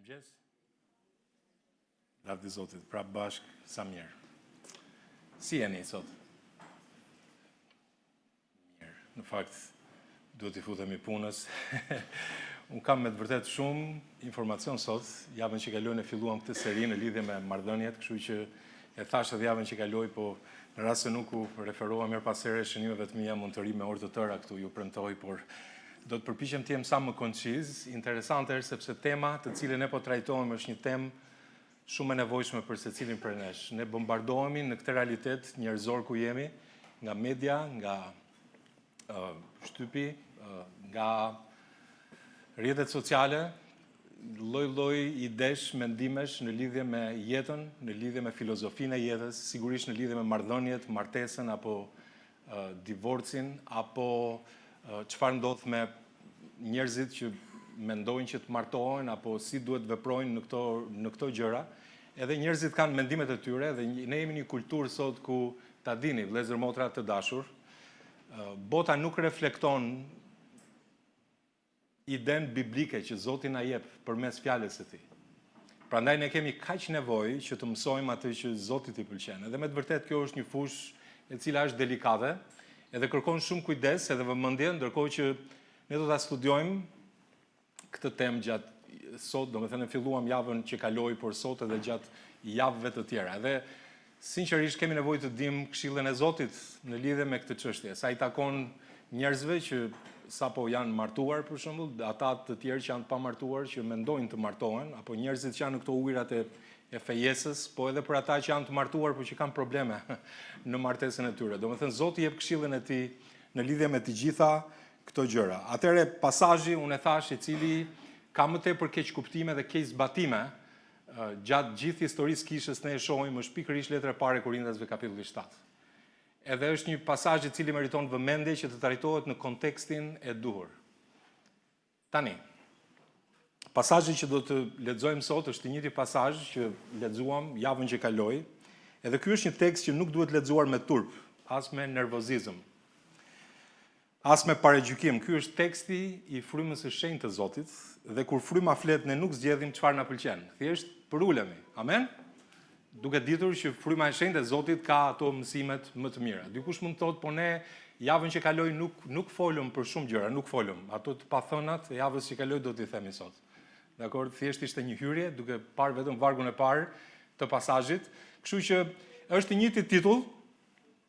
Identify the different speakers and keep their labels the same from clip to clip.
Speaker 1: Mirëmëngjes. Lavdi Zotit, prap bashk, sa mirë. Si jeni sot? Mirë. Në fakt, duhet i futemi punës. Unë kam me të vërtet shumë informacion sot. Javën që kaloi e filluam këtë seri në lidhje me marrëdhëniet, kështu që e thash edhe javën që kaloi, po në rast se nuk u referova mirë pas here shënimeve të mia, mund të ri me orë të tëra këtu, ju premtoj, por do të përpiqem të jem sa më konciz. Interesante është sepse tema të cilën ne po trajtojmë është një temë shumë e nevojshme për secilin prej nesh. Ne bombardohemi në këtë realitet njerëzor ku jemi, nga media, nga shtypi, nga rrjetet sociale, lloj-lloj idesh, mendimesh në lidhje me jetën, në lidhje me filozofinë e jetës, sigurisht në lidhje me marrëdhëniet, martesën apo divorcin, apo çfarë ndodh me njerëzit që mendojnë që të martohen apo si duhet veprojnë në këto gjëra. Edhe njerëzit kanë mendimet e tyre dhe ne jemi një kulturë sot ku ta dini, vëllezër motra të dashur, bota nuk reflekton idenë biblike që Zoti na jep përmes fjalës së Tij. Prandaj ne kemi kaq nevojë që të mësojmë atë që Zotit i pëlqen. Edhe me të vërtetë kjo është një fushë e cila është delikate, edhe kërkon shumë kujdes edhe vëmendje, ndërkohë që ne do ta studiojmë këtë temë gjatë sot, domethënë filluam javën që kaloi, por sot edhe gjatë javëve të tjera. Edhe sinqerisht kemi nevojë të dimë këshillën e Zotit në lidhje me këtë çështje. Sa i takon njerëzve që sapo janë martuar për shembull, ata të tjerë që janë pa martuar, që mendojnë të martohen, apo njerëzit që janë në këto ujërat e fejesës, po edhe për ata që janë të martuar por që kanë probleme në martesën e tyre. Domethënë Zoti jep këshillën e Tij në lidhje me të gjitha këto gjëra. Atëherë pasazhi unë e thash i cili ka më tepër keq kuptime dhe keq zbatime gjatë gjithë historisë kishës ne e shohim është pikërisht letra e parë e Korintasve kapitulli 7. Edhe është një pasazh i cili meriton vëmendje që të trajtohet në kontekstin e duhur. Tani, pasazhi që do të lexojmë sot është i njëjti pasazh që lexuam javën që kaloi, edhe ky është një tekst që nuk duhet lexuar me turp, as me nervozizëm, as me paregjykim. Ky është teksti i frymës së shenjtë të Zotit, dhe kur fryma flet ne nuk zgjedhim çfarë na pëlqen. Thjesht përulemi. Amen. Duke ditur që fryma e shenjtë e Zotit ka ato mësimet më të mira. Dikush mund të thotë, po ne javën që kaloi nuk folëm për shumë gjëra, nuk folëm. Ato të pathënat e javës që kaloi do t'i themi sot. Dakor, thjesht ishte një hyrje duke parë vetëm vargun e parë të pasazhit. Kështu që është i njëjti titull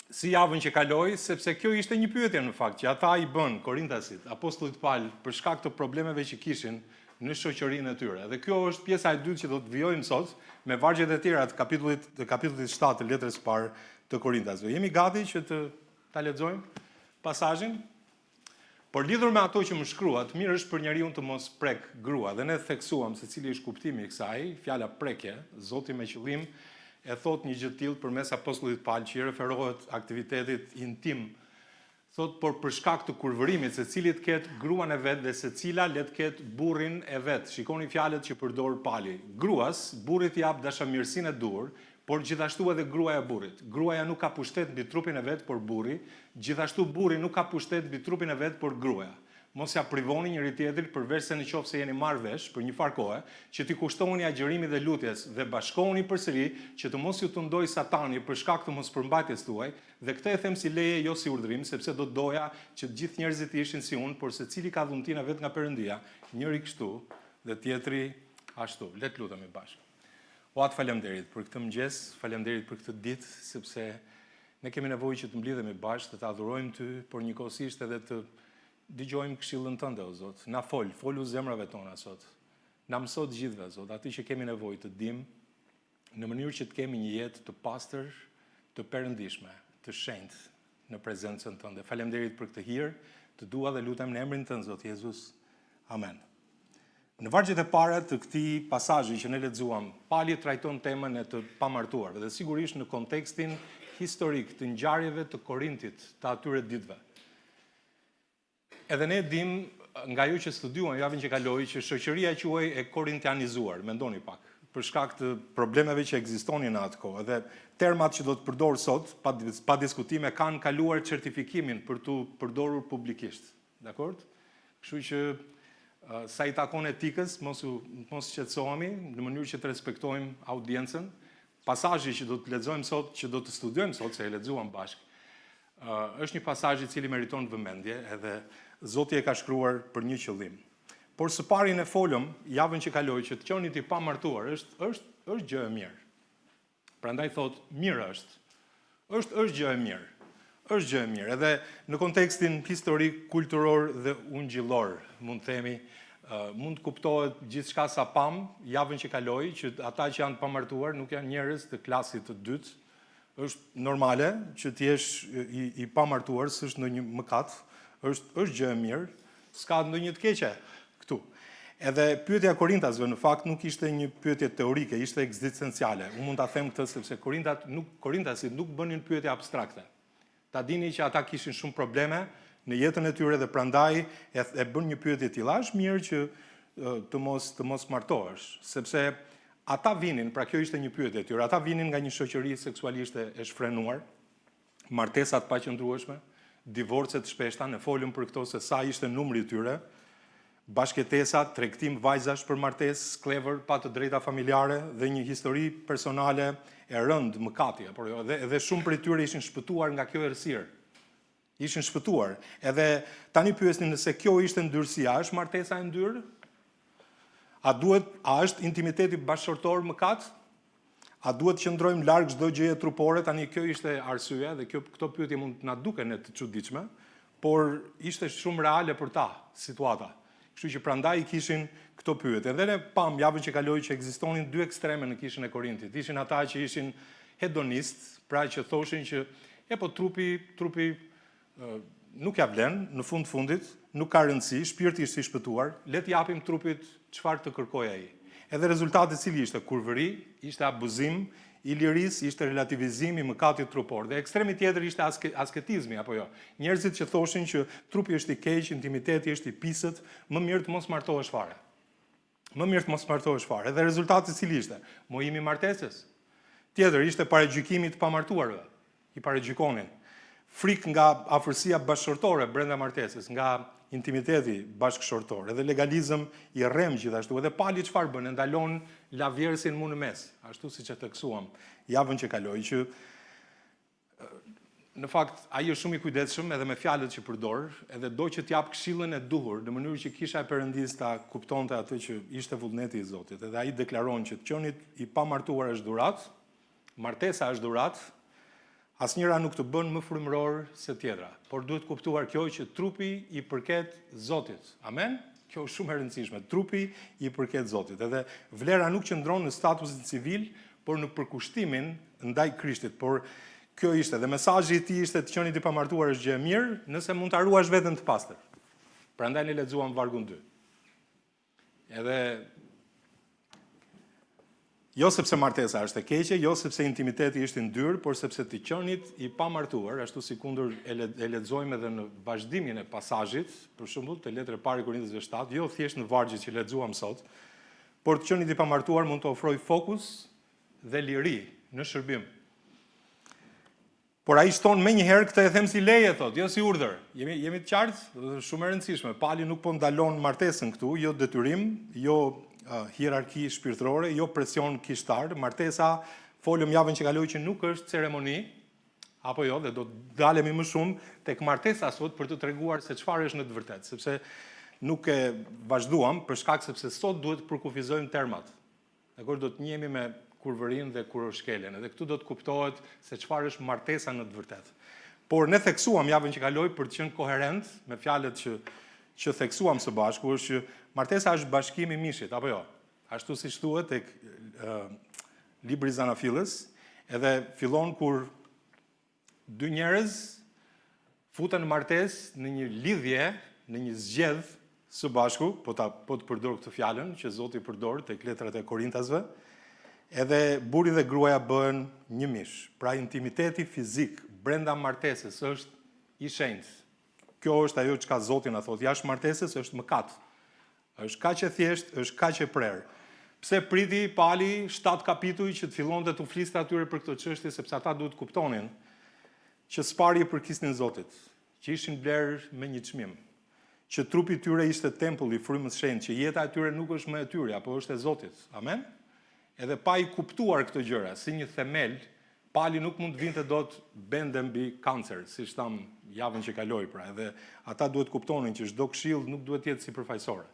Speaker 1: si javën që kaloi, sepse kjo ishte një pyetje në fakt që ata i bën Korintasit, apostullit Paul, për shkak të problemeve që kishin në shoqërinë e tyre. Dhe kjo është pjesa e dytë që do të vijojmë sot me vargjet e tjera të kapitullit 7 të letrës së parë të Korintasve. Jemi gati që ta lexojmë pasazhin? Por lidhur me ato që më shkruat, mirë është për njeriu të mos prek grua, dhe ne theksuam se cili është kuptimi i kësaj, fjala prekje, Zoti me qëllim e thot një gjë të tillë përmes apostullit Paul që i referohet aktivitetit intim. Thot, por për shkak të kurvërimit, secili të ketë gruan e vet dhe secila le të ketë burrin e vet. Shikoni fjalët që përdor Pali. Gruas, burrit i jap dashamirësinë e duhur, por gjithashtu edhe gruaja burrit. Gruaja nuk ka pushtet mbi trupin e vet, por burri, gjithashtu burri nuk ka pushtet mbi trupin e vet, por gruaja. Mos ja privoni njëri tjetrin përveç se nëse jeni marrë vesh për një farë kohe, që t'i kushtoheni agjerimit dhe lutjes dhe bashkoheni përsëri që të mos ju të ndojë Satani për shkak të mospërmbajtjes tuaj, dhe këtë e them si leje jo si urdhërim, sepse do doja që të gjithë njerëzit ishin si unë, por secili ka dhuntina vet nga Perëndia, njëri kështu dhe tjetri ashtu. Le të lutemi bashkë. O atë faleminderit për këtë mëngjes, faleminderit për këtë ditë, sepse ne kemi nevojë që të mblidhemi bashkë, të adhurojmë Ty, por njëkohësisht edhe të dëgjojmë këshillën Tënde, o Zot. Na folu zemrave tona sot. Na mëso të gjithëve, Zot, atë që kemi nevojë të dimë në mënyrë që të kemi një jetë të pastër, të perëndishme, të shenjtë në prezencën Tënde. Faleminderit për këtë hir, të dua dhe lutem në emrin Tënd, Zot Jezus. Amen. Në vargjet e para të këtij pasazhi që ne lexuam, Pali trajton temën e të pamartuarve dhe sigurisht në kontekstin historik të ngjarjeve të Korintit të atyre ditëve. Edhe ne dim nga ju që studiuam javën që kaloi që shoqëria quhej e korintianizuar, mendoni pak, për shkak të problemeve që ekzistonin në atë kohë. Dhe termat që do të përdor sot, pa diskutime, kanë kaluar certifikimin për tu përdorur publikisht. Dakor? Kështu që sa i takon etikës, mos shqetësohemi në mënyrë që të respektojmë audiencën. Pasazhi që do të lexojmë sot, që do të studiojmë sot, se e lexuam bashkë, është një pasazh i cili meriton vëmendje, edhe Zoti e ka shkruar për një qëllim. Por së pari ne folëm javën që kaloi që të qenit i pamartuar është gjë e mirë. Prandaj thot, mirë është. Është gjë e mirë. Është gjë e mirë. Edhe në kontekstin historik, kulturor dhe ungjillor, mund të themi, mund të kuptohet gjithçka sa pam javën që kaloi, që ata që janë pamartuar nuk janë njerëz të klasit të dytë. Është normale që të jesh i pamartuar, s'është ndonjë mëkat, është gjë e mirë, s'ka ndonjë të keqe këtu. Edhe pyetja e Korintasve në fakt nuk ishte një pyetje teorike, ishte ekzistenciale. Unë mund ta them këtë sepse Korintasit nuk bënin pyetje abstrakte. Ta dini që ata kishin shumë probleme në jetën e tyre dhe prandaj e bën një pyetje të tillë. Është mirë që të mos martohesh, sepse ata vinin, pra kjo ishte një pyetje e tyre. Ata vinin nga një shoqëri seksualisht e shfrenuar, martesat paqëndrueshme, divorcet shpeshta, ne folëm për këto se sa ishte numri i tyre, bashkëtesa, tregtim vajzash për martesë, sklever, pa të drejta familjare dhe një histori personale e rëndë mëkati, por edhe shumë prej tyre ishin shpëtuar nga kjo errësirë. Ishin shpëtuar. Edhe tani pyesnin nëse kjo ishte ndyrësia, është martesa e ndyrë? A është intimiteti bashkëshortor mëkat? A duhet që qëndrojmë larg çdo gjëje trupore? Tani kjo ishte arsyeja dhe këto pyetje mund të na duken të çuditshme, por ishte shumë reale për ta situata. Kështu që prandaj kishin këto pyetje. Edhe ne pam javën që kaloi që ekzistonin dy ekstreme në kishën e Korintit. Ishin ata që ishin hedonist, pra që thoshin që po trupi nuk ja vlen, në fundit, nuk ka rëndësi, shpirti është i shpëtuar, le të japim trupit çfarë të kërkojë ai. Edhe rezultati cili ishte kurvëri, ishte abuzim i lirisë, ishte relativizim i mëkatit trupor. Dhe ekstremi tjetër ishte asketizmi, apo jo. Njerëzit që thoshin që trupi është i keq, intimiteti është i pisët, më mirë të mos martohesh fare. Dhe rezultati cili ishte? Mojimi i martesës. Tjetër ishte paragjykimi të pamartuarve, i paragjykonin. Frikë nga afërsia bashkëshortore brenda martesës, nga intimiteti bashkëshortor, edhe legalizëm i rrem gjithashtu, edhe pali çfarë bën, ndalon lavjersin mu në mes, ashtu siç e theksuam javën që kaloi, që në fakt ai është shumë i kujdesshëm edhe me fjalët që përdor, edhe do që t'jap këshillën e duhur në mënyrë që kisha e Perëndis ta kuptonte atë që ishte vullneti i Zotit. Edhe ai deklaron që të qenit i pamartuar është dhuratë, martesa është dhuratë, asnjëra nuk të bën më frymëror se tjetra, por duhet kuptuar kjo që trupi i përket Zotit. Amen? Kjo është shumë e rëndësishme. Trupi i përket Zotit. Edhe vlera nuk qëndron në statusin civil, por në përkushtimin ndaj Krishtit. Por kjo ishte, dhe mesazhi i tij ishte të qenit i pamartuar është gjë e mirë, nëse mund ta ruash veten të pastër. Prandaj ne lexuam vargun 2. Edhe jo sepse martesa është e keqe, jo sepse intimiteti është i ndyrë, por sepse të qenit i pamartuar, ashtu sikundër e lexojmë edhe në vazhdimin e pasazhit, për shembull te letra e parë Korintasve 7, jo thjesht në vargjet që lexuam sot, por të qenit i pamartuar mund të ofrojë fokus dhe liri në shërbim. Por ai shton menjëherë këtë e them si leje, thot, jo si urdhër. Jemi të qartë, shumë e rëndësishme. Pali nuk po ndalon martesën këtu, jo detyrim, jo hierarki shpirtërore, jo presion kishtar. Martesa, folëm javën që kaloi që nuk është ceremoni, apo jo, dhe do të dalemi më shumë tek martesa sot për të treguar se çfarë është në të vërtetë, sepse nuk e vazhduam për shkak sepse sot duhet të përkufizojmë termat. Dakor, do të njihemi me kurvërin dhe kurorshkelen, edhe këtu do të kuptohet se çfarë është martesa në të vërtetë. Por ne theksuam javën që kaloi për të qenë koherent me fjalët që theksuam së bashku, është që martesa është bashkimi i mishit, apo jo? Ashtu siç thuhet tek libri i Zanafillës, edhe fillon kur dy njerëz futen në martesë në një lidhje, në një zgjedhje së bashku, po të përdor këtë fjalën që Zoti përdor tek letrat e Korintasve, edhe burri dhe gruaja bëhen një mish. Pra intimiteti fizik brenda martesës është i shenjtë. Kjo është ajo çka Zoti na thotë, jashtë martesës është mëkat. Është kaq e thjeshtë, është kaq e prerë. Pse priti pali 7 kapituj që të fillonte të fliste atyre për këtë çështje, sepse ata duhet kuptonin që s'pari e përkisnin Zotit, që ishin blerë me një çmim, që trupi tyre ishte tempulli i frymës shenjtë, që jeta e tyre nuk është më e tyre, apo është e Zotit. Amen? Edhe pa i kuptuar këto gjëra, si një themel, pali nuk mund të vinte dot bende mbi kancer, siç tham javën që kaloi pra, edhe ata duhet kuptonin që çdo këshill nuk duhet jetë sipërfaqësore.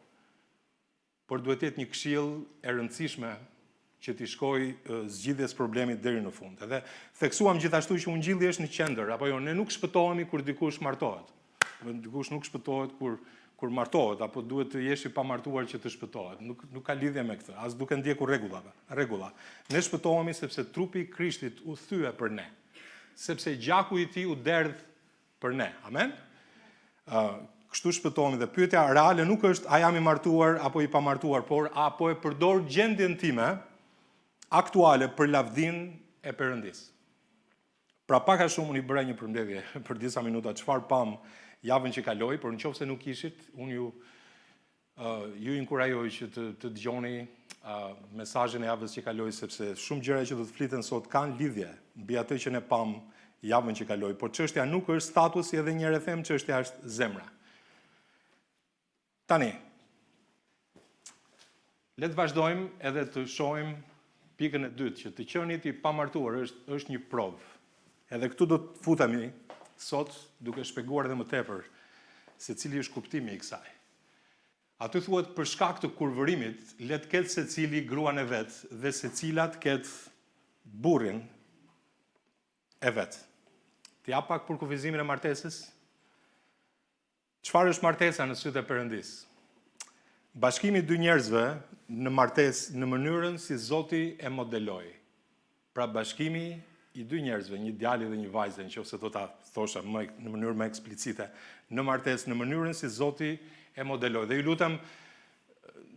Speaker 1: Por duhet jetë një këshill e rëndësishme që t'i shkojë zgjidhjes problemit deri në fund. Edhe theksuam gjithashtu që ungjilli është në qendër, apo jo, ne nuk shpëtohemi kur dikush martohet. Dikush nuk shpëtohet kur martohet, apo duhet të jesh i pamartuar që të shpëtohet. Nuk ka lidhje me këtë, as duke ndjekur rregulla. Ne shpëtohemi sepse trupi i Krishtit u thye për ne, sepse gjaku i tij u derdh për ne. Amen? Kështu shpëtohemi dhe pyetja reale nuk është a jam i martuar apo i pamartuar, por apo e përdor gjendjen time aktuale për lavdin e Perëndis. Pra pak a shumë unë i bëra një përmbledhje për disa minuta çfarë pam javën që kaloi, por nëse nuk ishit, unë ju inkurajoj që të dëgjoni mesazhin e javës që kaloi, sepse shumë gjëra që do të fliten sot kanë lidhje mbi atë që ne pam javën që kaloi, por çështja nuk është statusi, edhe një herë them, çështja është zemra. Tani, le të vazhdojmë edhe të shohim pikën e dytë, që të qenit i pamartuar është një provë. Edhe këtu do të futemi sot duke shpjeguar edhe më tepër se cili është kuptimi i kësaj. Aty thuhet për shkak të kurvërimit, le të ketë secili gruan e vet dhe secila të ketë burrin e vet. Të jap pak për kufizimin e martesës. Çfarë është martesa në sytë e Perëndis? Bashkimi i dy njerëzve në martesë në mënyrën si Zoti e modeloi. Pra bashkimi i dy njerëzve, një djalë dhe një vajzë, nëse do ta thosha në mënyrë më eksplicite, në martesë në mënyrën si Zoti e modeloi. Dhe ju lutem,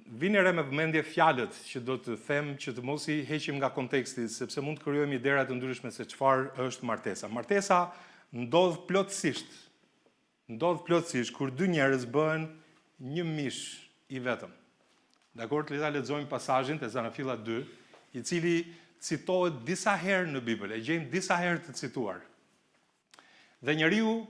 Speaker 1: vini re me vëmendje fjalët që do të them, që të mos i heqim nga konteksti, sepse mund të krijojmë idera të ndryshme se çfarë është martesa. Martesa ndodh plotësisht kur dy njerëz bëhen një mish i vetëm. Dakor, le ta lexojmë pasazhin te Zanafilla 2, i cili citohet disa herë në Bibël, e gjejmë disa herë të cituar. Dhe njeriu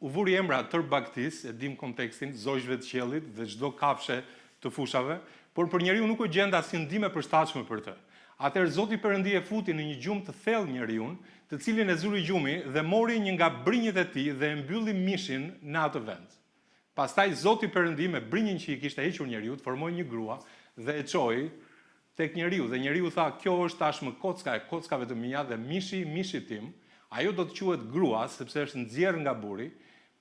Speaker 1: u vuri emra tër bagtis, e dim kontekstin, zogjve të qiellit dhe çdo kafshë të fushave, por për njeriu nuk u gjenda asnjë ndihmë e përshtatshme për të. Atëherë Zoti Perëndia e futi në një gjumë të thellë njeriu, të cilin e zuri gjumi dhe mori një nga brinjët e tij dhe e mbylli mishin në atë vend. Pastaj Zoti Perëndia me brinjën që i kishte hequr njeriu, formoi një grua dhe e çoi tek njeriu, dhe njeriu tha, kjo është tashmë kocka e kockave të mia dhe mishi tim, ajo do të quhet grua sepse është nxjerrë nga buri.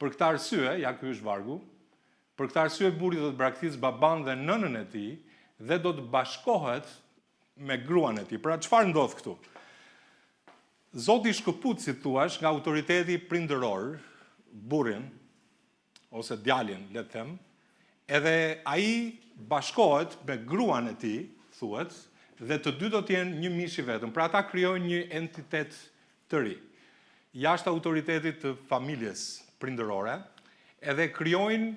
Speaker 1: Për këtë arsye, ja ky është vargu, për këtë arsye burri do të braktisë baban dhe nënën e tij dhe do të bashkohet me gruan e tij. Pra çfarë ndodh këtu? Zoti shkëput, si thuash, nga autoriteti prindëror burrin ose djalin, le të them, edhe ai bashkohet me gruan e tij, thuhet, dhe të dy do të jenë një mish i vetëm. Pra ata krijojnë një entitet të ri, jashtë autoritetit të familjes prindërore, edhe krijojnë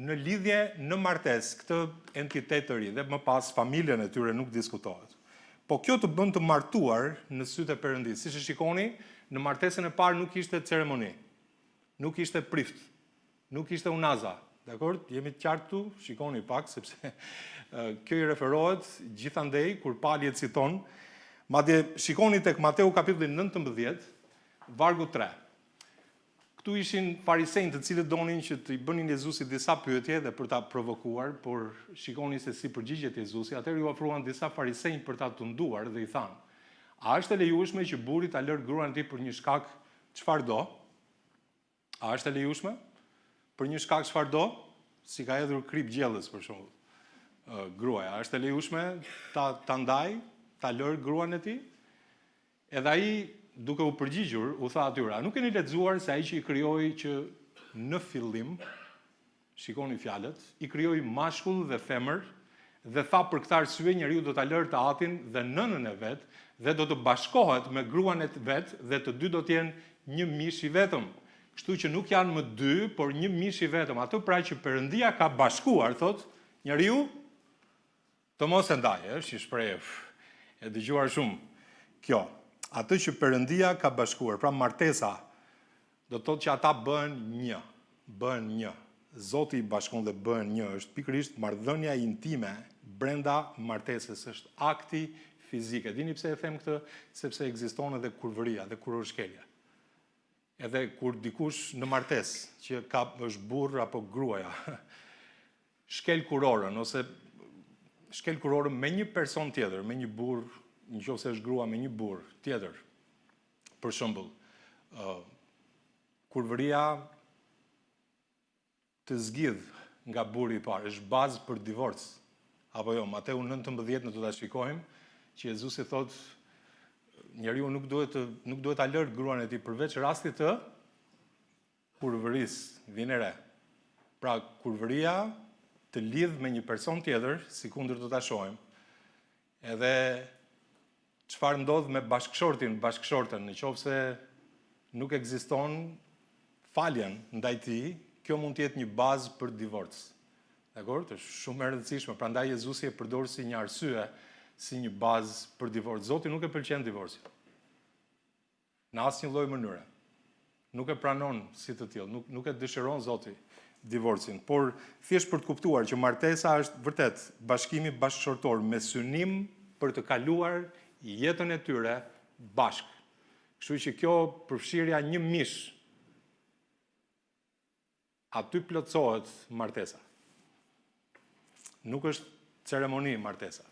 Speaker 1: në lidhje në martesë këtë entitet të ri, dhe më pas familjen e tyre nuk diskutohet. Po kjo të bën të martuar në sytë e Perëndisë. Siç e shikoni, në martesën e parë nuk ishte ceremoni, nuk ishte prift, nuk ishte unaza. Dakor? Jemi të qartë këtu, shikoni pak, sepse kjo i referohet gjithandej kur Pali e citon. Madje shikoni tek Mateu kapitulli 19, vargu 3. Këtu ishin farisejnë të cilët donin që të i bënin Jezusit disa pyetje dhe për ta provokuar, por shikoni se si përgjigjet Jezusi. Atëherë ju ofruan disa farisejnë për ta tunduar dhe i thanë: a është e lejueshme që burri ta lërë gruan e tij për një shkak çfarë do? A është e lejueshme? Për një shkak çfarë do? Si ka hedhur krip gjellës për shembull. Gruaja, a është e lejueshme ta ndaj, ta lërë gruan e tij? Edhe ai, duke u përgjigjur, u tha atyre: a nuk keni lexuar se ai që i krijoi që në fillim, shikoni fjalët, i krijoi mashkull dhe femër, dhe tha për këtë arsye njeriu do ta lërë të atin dhe nënën e vet dhe do të bashkohet me gruan e vet dhe të dy do të jenë një mish i vetëm. Kështu që nuk janë më dy, por një mish i vetëm. Ato pra që Perëndia ka bashkuar, thot, njeriu të mos e ndajë, është një shprehje e dëgjuar shumë kjo. Atë që Perëndia ka bashkuar, pra martesa, do të thotë që ata bëhen një. Zoti i bashkon dhe bën një, është pikërisht marrëdhënia intime brenda martesës, është akti fizike. Dini pse e them këtë? Sepse ekziston edhe kurvëria dhe kurorshkelja. Edhe kur dikush në martesë që është burr apo gruaja, shkel kurorën ose shkel kurorën me një person tjetër, me një burr, nëse është grua me një burr tjetër. Për shembull, kurvëria të zgjidh nga burri i parë, është bazë për divorc. Apo jo, Mateu 19 në të ta shikojmë, që Jezusi thotë njeriu nuk duhet ta lërë gruan e tij përveç rastit të kurvërisë, vjen re. Pra kurvëria të lidh me një person tjetër, sikundër do ta shohim. Edhe çfarë ndodh me bashkëshorten, nëse nuk ekziston faljen ndaj tij, kjo mund të jetë një bazë për divorc. Dakor? Është shumë e rëndësishme, prandaj Jezusi e përdor si një arsye, si një bazë për divorc. Zoti nuk e pëlqen divorci. Në asnjë lloj mënyre. Nuk e pranon si të tillë, nuk e dëshiron Zoti divorcin, por thjesht për të kuptuar që martesa është vërtet bashkimi bashkëshortor me synim për të kaluar jetën e tyre bashk. Kështu që kjo përfshirja një mish, aty plotësohet martesa. Nuk është ceremoni martesa.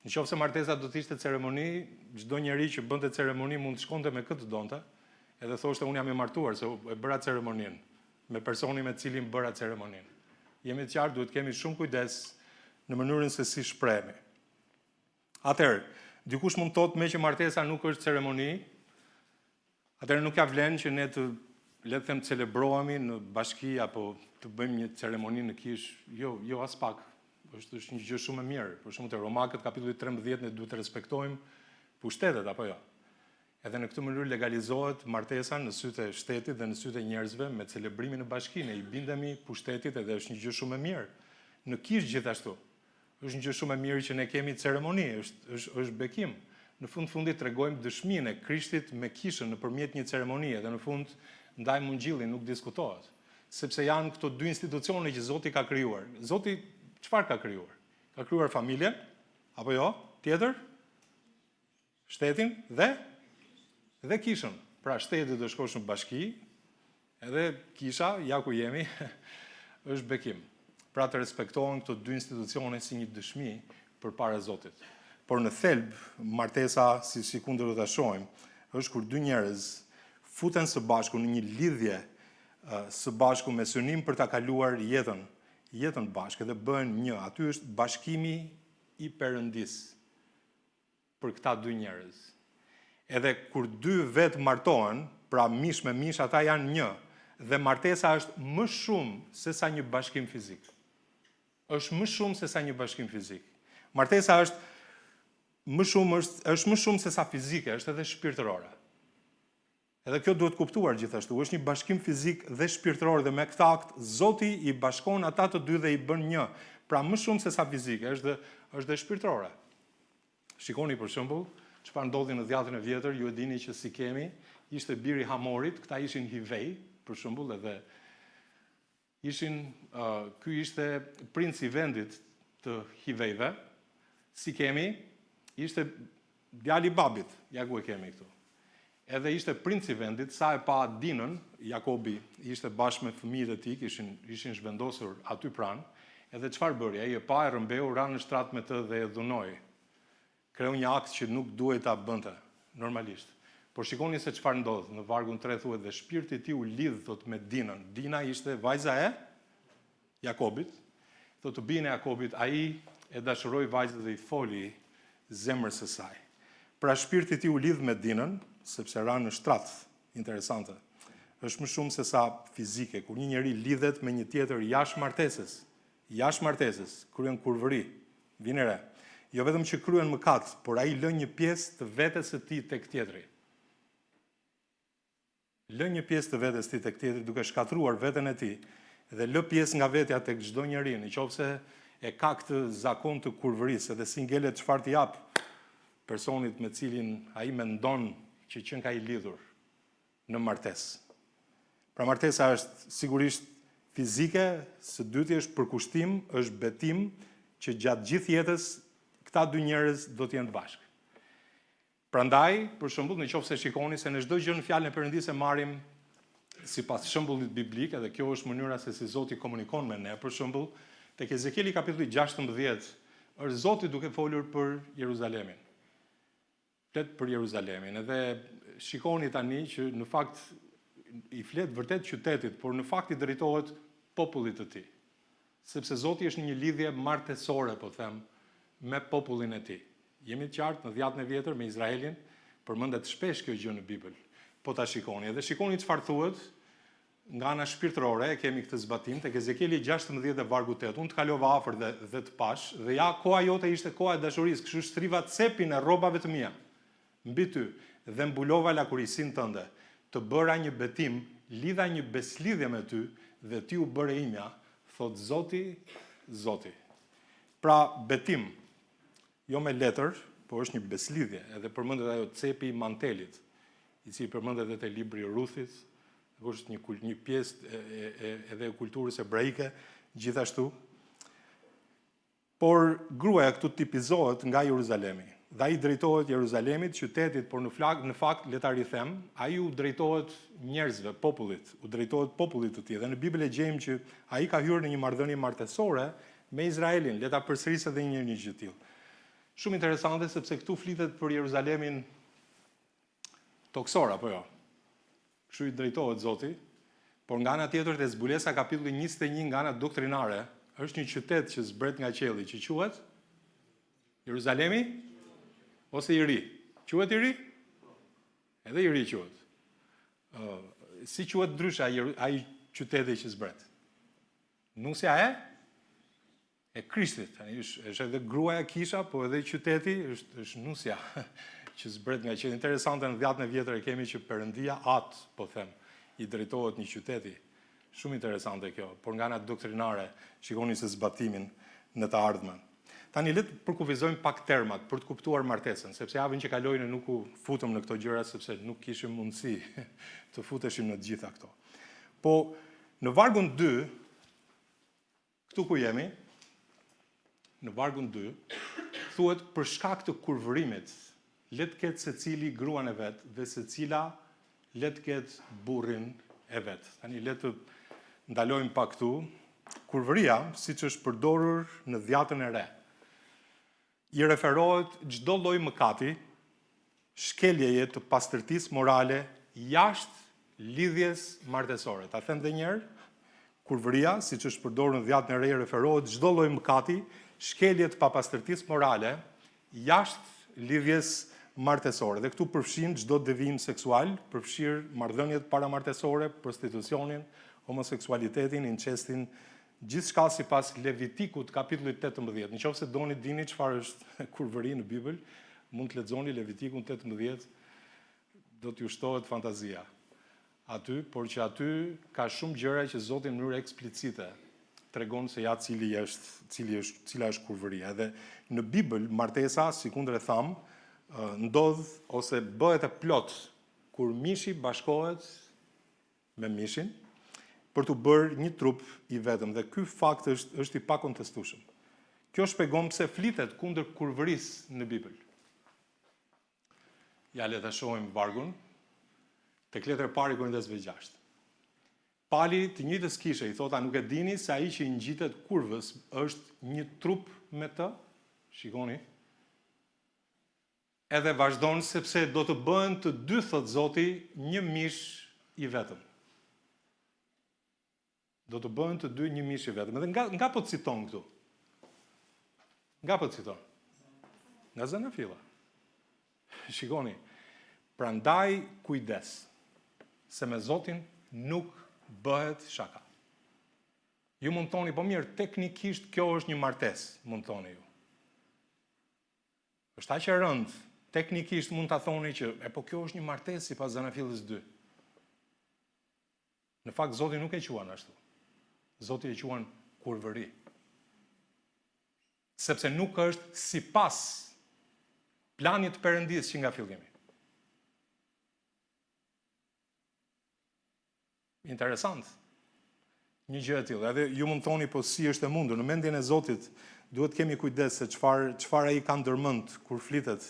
Speaker 1: Nëse martesa do të ishte ceremoni, çdo njeri që bënte ceremoni mund të shkonte me këtë donte, edhe thoshte unë jam i martuar se e bëra ceremoninë me personin me të cilin bëra ceremoninë. Jemi të qartë, duhet kemi shumë kujdes në mënyrën se si shprehemi. Atëherë, dikush mund të thotë me që martesa nuk është ceremoni, atëherë nuk ka vlen që ne të le të them celebrohemi në bashki apo të bëjmë një ceremoni në kish. Jo as pak. Është një gjë shumë e mirë. Për shembull te Romakët kapitulli 13 ne duhet të respektojmë pushtetet apo jo. Edhe në këtë mënyrë legalizohet martesa në sytë e shtetit dhe në sytë e njerëzve me celebrimin në bashki. Ne i bindemi pushtetit edhe është një gjë shumë e mirë. Në kish gjithashtu. Është një gjë shumë e mirë që ne kemi ceremoni, është bekim. Në fundit tregojmë dëshminë e Krishtit me kishën nëpërmjet një ceremonie dhe në fund ndaj mungjillin nuk diskutohet, sepse janë këto dy institucione që Zoti ka krijuar. Zoti çfarë ka krijuar? Ka krijuar familjen, apo jo? Tjetër? Shtetin dhe kishën. Pra shteti do shkosh në bashki, edhe kisha, ja ku jemi, është bekim. Pra të respektohen këto dy institucione si një dëshmi përpara Zotit. Por në thelb, martesa, si sikundër do ta shohim, është kur dy njerëz futen së bashku në një lidhje së bashku me synim për ta kaluar jetën bashkë dhe bëhen një. Aty është bashkimi i Perëndis për këta dy njerëz. Edhe kur dy vetë martohen, pra mish me mish, ata janë një. Dhe martesa është më shumë se sa një bashkim fizik. Është më shumë se sa një bashkim fizik. Martesa është më shumë se sa fizike, është edhe shpirtërore. Edhe kjo duhet kuptuar gjithashtu, është një bashkim fizik dhe shpirtëror dhe me këtë akt Zoti i bashkon ata të dy dhe i bën një. Pra më shumë se sa fizike, është dhe shpirtërore. Shikoni për shembull, çfarë ndodhi në Dhjatën e Vjetër, ju e dini që Sikemi ishte biri Hamorit, këta ishin Hivej, për shembull, edhe ky ishte princi i vendit të Hivejve. Sikemi ishte djali i babit, ja ku e kemi këtu. Edhe ishte princi i vendit, sa e pa Dinën, Jakobi ishte bashkë me fëmijët e tij, ishin zhvendosur aty pranë, edhe çfarë bëri? Ai e pa, e rrëmbeu, ra në shtrat me të dhe e dhunoi. Kreu një akt që nuk duhej ta bënte normalisht. Por shikoni se çfarë ndodh. Në vargun 3 thuhet dhe shpirti i tij u lidh thot me Dinën. Dina ishte vajza e Jakobit. Thotë binë e Jakobit, ai e dashuroi vajzën dhe i foli zemrës së saj. Pra shpirti i tij u lidh me Dinën, sepse ra në shtrat. Interesante. Është më shumë se sa fizike. Kur një njeri lidhet me një tjetër jashtë martesës, kryen kurvëri, vjen re. Jo vetëm që kryen mëkat, por ai lë një pjesë të vetes së tij tek tjetri. Lë një pjesë të vetes së tij tek tjetri duke shkatruar veten e tij dhe lë pjesë nga vetja tek çdo njeri, nëse e ka këtë zakon të kurvërisë, edhe si ngelet çfarë t'i jap personit me cilin ai mendon që qenë ka i lidhur në martesë. Pra martesa është sigurisht fizike, së dyti është përkushtim, është betim që gjatë gjithë jetës këta dy njerëz do të jenë të bashkë. Prandaj, për shembull, nëse shikoni se në çdo gjë në fjalën e Perëndisë e marrim sipas shembullit biblik, edhe kjo është mënyra se si Zoti komunikon me ne. Për shembull, tek Ezekieli kapitulli 16, është Zoti duke folur për Jeruzalemin. Flet për Jeruzalemin, edhe shikoni tani që në fakt i flet vërtet qytetit, por në fakt i drejtohet popullit të tij. Sepse Zoti është në një lidhje martësore, po them, me popullin e tij. Jemi të qartë në 10 e vjetër me Izraelin, përmendet shpesh kjo gjë në Bibël. Po ta shikoni, edhe shikoni çfarë thuhet nga ana shpirtërore, e kemi këtë zbatim tek Ezekieli 16 dhe vargu 8. Unë të kalova afër dhe të pash, dhe ja koha jote ishte koha e dashurisë, kështu shtriva cepin e rrobave të mia mbi ty dhe mbulova lakurisin tënde. Të bëra një betim, lidha një beslidhje me ty dhe ti u bëre imja, thot Zoti, Zoti. Pra betim, jo me letër, por është një beslidhje, edhe përmendet ajo cepi i mantelit, i cili përmendet edhe te libri i Ruthit, është një pjesë edhe e kulturës hebraike, gjithashtu. Por gruaja këtu tipizohet nga Jeruzalemi. Dhe ai drejtohet Jeruzalemit, qytetit, por në fakt, le ta rithem, ai u drejtohet njerëzve, popullit, u drejtohet popullit të tij. Dhe në Bibël e gjejmë që ai ka hyrë në një marrëdhënie martësore me Izraelin. Le ta përsëris edhe një gjë të tillë. Shumë interesante sepse këtu flitet për Jeruzalemin toksor apo jo. Kështu i drejtohet Zoti, por nga ana tjetër te Zbulesa kapitulli 21 nga ana doktrinare, është një qytet që zbret nga qielli, që quhet Jeruzalemi ose i ri. Quhet i ri? Edhe i ri quhet. Si quhet ndryshe ai qyteti që zbret? Nusja e Krishtit. Tani është edhe gruaja kisha, po edhe qyteti është nusja që zbret nga qielli. Interesante, në 10 e vjetër e kemi që Perëndia po them, i drejtohet një qyteti. Shumë interesante kjo, por nga ana doktrinare shikoni se zbatimin në të ardhmen. Tani le të përkufizojmë pak termat për të kuptuar martesën, sepse javën që kaloi ne nuk u futëm në këto gjëra sepse nuk kishim mundësi të futeshim në të gjitha këto. Po në vargun 2, këtu ku jemi, në vargun 2, thuhet për shkak të kurvërimit, le të ketë secili gruan e vet dhe secila le të ketë burrin e vet. Tani le të ndalojmë pak këtu. Kurvëria, siç është përdorur në Dhjatën e Re, i referohet çdo lloj mëkati, shkeljeje të pastërtisë morale jashtë lidhjes martësore. Ta them edhe një herë, kurvëria, siç është përdorur në Dhjatën e Re, referohet çdo lloj mëkati, shkelje të papastërtisë morale jashtë lidhjes martësore. Dhe këtu përfshin çdo devijim seksual, përfshir marrëdhëniet paramartësore, prostitucionin, homoseksualitetin, incestin, gjithçka sipas Levitikut kapitullit 18. Nëse doni dini çfarë është kurvëri në Bibël, mund të lexoni Levitikun 18, do t'ju shtohet fantazia aty, por që aty ka shumë gjëra që Zoti në mënyrë eksplicite tregon se ja cila është kurvëria. Edhe në Bibël martesa, sikundër e tham, ndodh ose bëhet e plot kur mishi bashkohet me mishin për të bërë një trup i vetëm, dhe ky fakt është i pakontestueshëm. Kjo shpjegon pse flitet kundër kurvërisë në Bibël. Ja le ta shohim vargun tek letra e parë e Korintesve 6. Pali të njëjtës kishe i thota, nuk e dini se ai që i ngjitet kurvës është një trup me të? Shikoni. Edhe vazhdon sepse do të bëhen të dy, thot Zoti, një mish i vetëm. Do të bëhen të dy një mish i vetëm. Edhe nga po të citon këtu? Nga po të citon? Nga Zanafilla. Shikoni, prandaj kujdes, se me Zotin nuk bëhet shaka. Ju mund thoni, po mirë, teknikisht kjo është një martesë, mund thoni ju. Është aq e rëndë, teknikisht mund ta thoni që po kjo është një martesë sipas Zanafillës 2. Në fakt Zoti nuk e quan ashtu. Zoti e quan kurvëri. Sepse nuk është sipas planit të Perëndisë që nga fillimi. Interesant. Një gjë e tillë. Edhe ju mund thoni, po si është e mundur? Në mendjen e Zotit duhet kemi kujdes se çfarë ai ka ndërmend kur flitet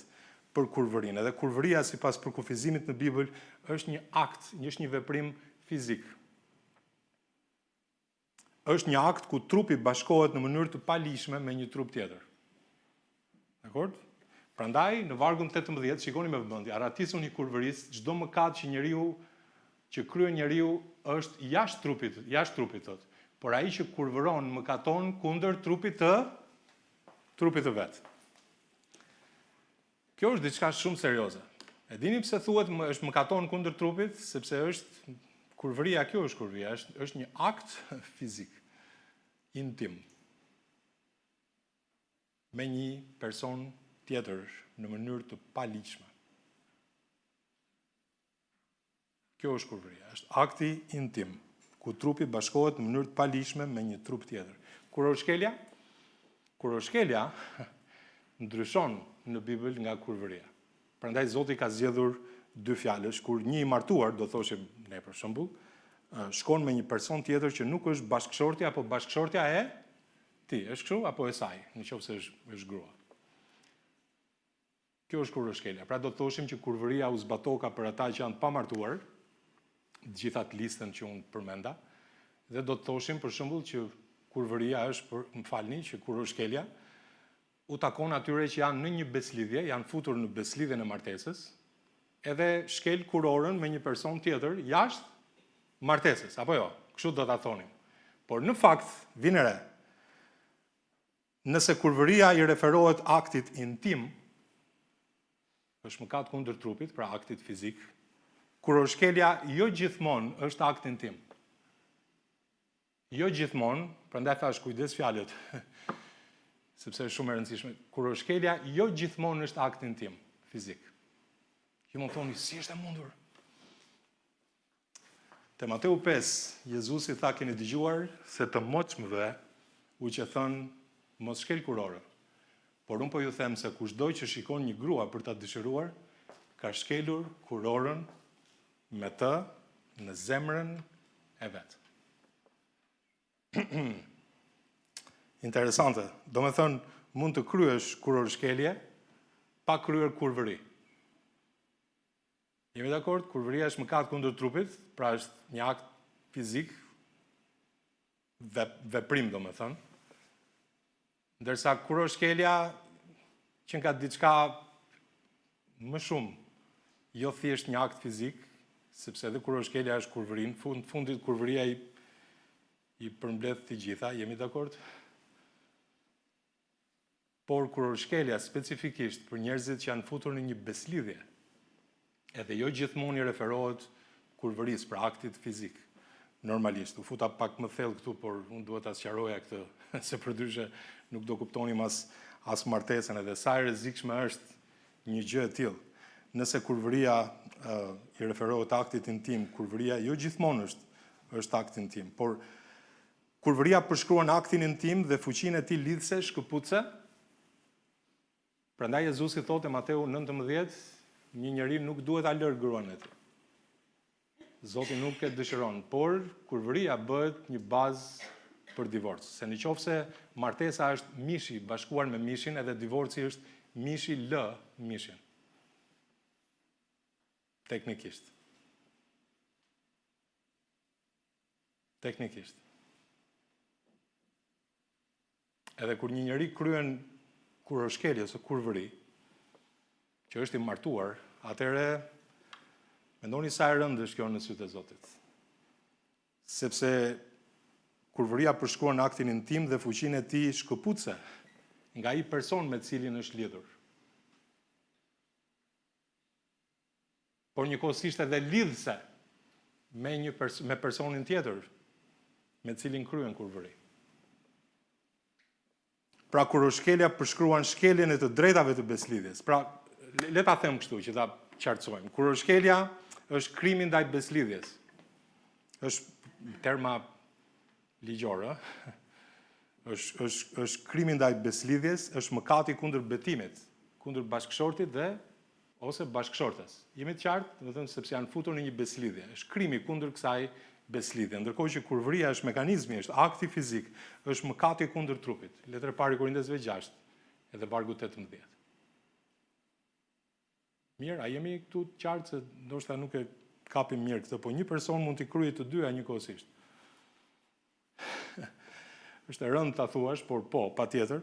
Speaker 1: për kurvërinë. Edhe kurvëria sipas përkufizimit në Bibël është një akt, është një veprim fizik. Është një akt ku trupi bashkohet në mënyrë të palishme me një trup tjetër. Dakor? Prandaj në vargun 18 shikoni me vëmendje, aratisun i kurvërisë, çdo mëkat që kryen njeriu është jashtë trupit tot. Por ai që kurvëron mëkaton kundër trupit të vet. Kjo është diçka shumë serioze. E dini pse thuhet është mëkaton kundër trupit? Sepse është kurvëria, kjo është kurvëria, është një akt fizik, intim, me një person tjetër në mënyrë të paligjshme. Kjo është kurvëria, është akti intim, ku trupi bashkohet në mënyrë të paligjshme me një trup tjetër. Kurorshkelja ndryshon në Bibël nga kurvëria. Prandaj Zoti ka zgjedhur dy fjalësh, kur një i martuar, do thoshim ne për shembull, shkon me një person tjetër që nuk është bashkëshortja apo bashkëshortja e ti, është kështu apo e saj, nëse është grua. Kjo është kurorshkelja. Pra do të thoshim që kurvëria u zbatoka për ata që janë të pamartuar, të gjithat listën që unë përmenda, dhe do të thoshim për shembull që kurvëria është, që kurorshkelja u takon atyre që janë në një beslidhje, janë futur në beslidhjen e martesës, edhe shkel kurorën me një person tjetër jashtë martesës, apo jo? Kështu do ta thonim. Por në fakt, vjen re, nëse kurvëria i referohet aktit intim, është mëkat kundër trupit, pra aktit fizik, kurorshkelja jo gjithmonë është akt intim. Jo gjithmonë, prandaj thash kujdes fjalët, sepse është shumë e rëndësishme. Kurorshkelja jo gjithmonë është akt intim, fizik. Ju mund thoni, si është e mundur? Te Mateu 5, Jezusi tha, keni dëgjuar se të moçmëve u që thënë, mos shkel kurorën. Por unë po ju them se kushdo që shikon një grua për ta dëshiruar, ka shkelur kurorën me të në zemrën e vet. Interesante. Do me thënë, mund të kryesh kurorshkelje pa kryer kurvëri. Jemi dakord? Kurvëria është mëkat kundër trupit, pra është një akt fizik, veprim do me thënë. Ndërsa kurorshkelja që nga diçka më shumë, jo thjesht një akt fizik, sepse edhe kurorshkelja është kurvërin, fundit kurvëria i përmbledh të gjitha, jemi dakord? Por kurorshkelja specifikisht për njerëzit që janë futur në një beslidhje, edhe jo gjithmonë i referohet kurvërisë për aktit fizik. Normalisht, u futa pak më thellë këtu, por unë duhet ta sqaroja këtë, se përdryshe nuk do kuptonim as martesën, edhe sa e rrezikshme është një gjë e tillë. Nëse kurvëria i referohet aktit intim, kurvëria jo gjithmonë është akt intim, por kurvëria përshkruan aktin intim dhe fuqinë e tij lidhse, shkëputse. Prandaj Jezusi thotë Mateu 19, një njeri nuk duhet ta lërë gruan e tij. Zoti nuk e dëshiron, por kurvëria bëhet një bazë për divorc. Se nëse martesa është mishi bashkuar me mishin, edhe divorci është mishi lë mishin. Teknikisht. Edhe kur një njeri kryen kurorshkelje ose kurvëri, që është i martuar, atëherë mendoni sa e rëndë është kjo në sytë e Zotit. Sepse kurvëria përshkruan aktin intim dhe fuqinë e tij shkëputse nga ai person me cilin është lidhur. Por njëkohësisht edhe lidhse me personin tjetër me cilin kryen kurvëri. Pra kurorshkelja përshkruan shkeljen e të drejtave të beslidhjes. Pra, le ta them kështu që ta qartësojmë. Kurorshkelja është krimi ndaj beslidhjes. Është terma ligjore, është krimi ndaj beslidhjes, është mëkati kundër betimit, kundër bashkëshortit dhe ose bashkëshortes. Jemi të qartë, do të thënë sepse janë futur në një beslidhje. Është krimi kundër kësaj beslidhje. Ndërkohë që kurvëria është mekanizmi, është akti fizik, është mëkati kundër trupit. Letra e parë e Korintesve 6, edhe vargu 18. Mirë, a jemi këtu të qartë se ndoshta nuk e kapim mirë këtë, po një person mund t'i kryejë të dyja njëkohësisht. Është e rëndë ta thuash, por po, patjetër,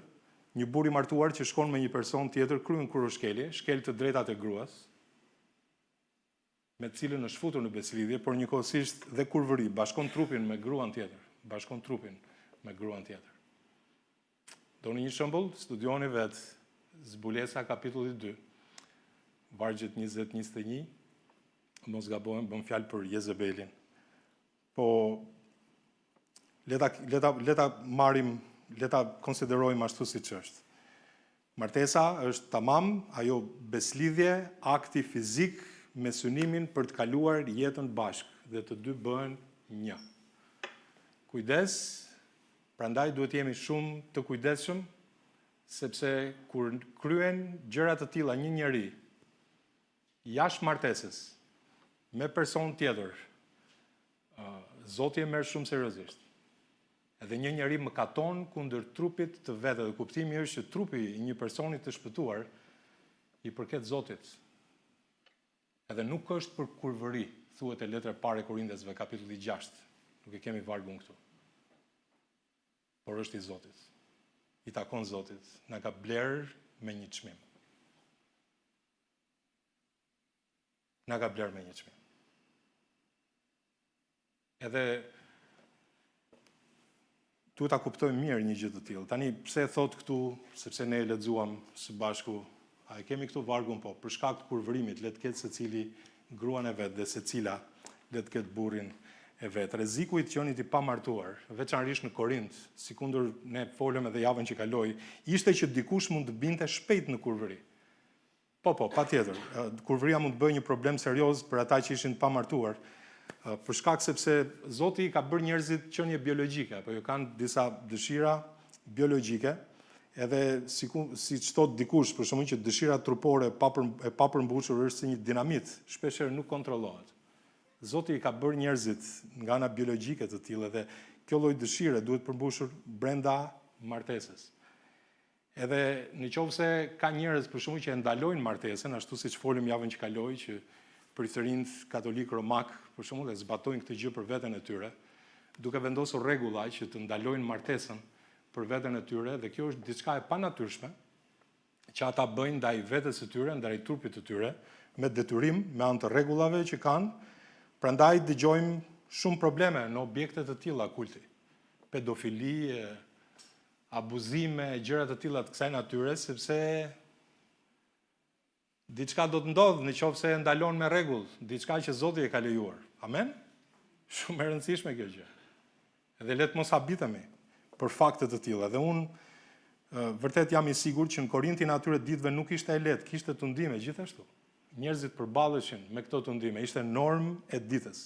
Speaker 1: një burr i martuar që shkon me një person tjetër kryen kurrëshkelje, shkel të drejtat e gruas, me të cilën është futur në beslidhje, por njëkohësisht dhe kurvëri, bashkon trupin me gruan tjetër, bashkon trupin me gruan tjetër. Doni një shembull, studioni vetë Zbulesa kapitulli 2, vargjet 20-21, mos gabohem, bëm fjalë për Jezebelin. Po leta marrim, leta konsiderojmë ashtu siç është. Martesa është tamam, ajo beslidhje, akti fizik me synimin për të kaluar jetën bashkë dhe të dy bëhen një. Kujdes, prandaj duhet jemi shumë të kujdesshëm, sepse kur kryen gjëra të tilla një njeri jashtë martesës me person tjetër, Zoti e merr shumë seriozisht. Edhe një njeri mëkaton kundër trupit të vetë, dhe kuptimi është që trupi i një personi të shpëtuar i përket Zotit. Edhe nuk është për kurvëri, thuhet e letra e parë e Korintesve kapitulli 6. Nuk e kemi vargun këtu. Por është i Zotit. I takon Zotit. Na ka bler me një çmim. Na ka bler me një çmim. Edhe duhet ta kuptojmë mirë një gjë të tillë. Tani pse e thot këtu, sepse ne e lexuam së bashku, a e kemi këtu vargun po, për shkak të kurvërimit, le të ketë secili gruan e vet dhe secila le të ketë burrin e vet. Rreziku i të qenit i pamartuar, veçanërisht në Korint, sikundër ne folëm edhe javën që kaloi, ishte që dikush mund të binte shpejt në kurvëri. Po, patjetër. Kurvëria mund të bëjë një problem serioz për ata që ishin të pamartuar. Për shkak sepse Zoti ka bërë njerëzit qenie biologjike, apo jo kanë disa dëshira biologjike, edhe siç thot dikush, për shkakun që dëshira trupore e papërmbushur është si një dinamit, shpeshherë nuk kontrollohet. Zoti i ka bërë njerëzit nga ana biologjike të tillë dhe kjo lloj dëshire duhet përmbushur brenda martesës. Edhe nëse ka njerëz për shkakun që e ndalojnë martesën, ashtu siç folëm javën që kaloi, që prithërinjt katolik romak, për shembull, e zbatojnë këtë gjë për veten e tyre, duke vendosur rregulla që të ndalojnë martesën për veten e tyre, dhe kjo është diçka e panatyrshme që ata bëjnë ndaj vetes së tyre, ndaj trupit të tyre, me detyrim, me anë të rregullave që kanë. Prandaj dëgjojmë shumë probleme në objekte të tilla kulti. Pedofili, abuzime, gjëra të tilla të kësaj natyre, sepse diçka do të ndodhë nëse e ndalon me rregull, diçka që Zoti e ka lejuar. Amen? Shumë e rëndësishme kjo gjë. Edhe le të mos habitemi për fakte të tilla. Dhe unë vërtet jam i sigurt që në Korintin atyre ditëve nuk ishte e lehtë, kishte tundime gjithashtu. Njerëzit përballeshin me këto tundime, ishte normë e ditës.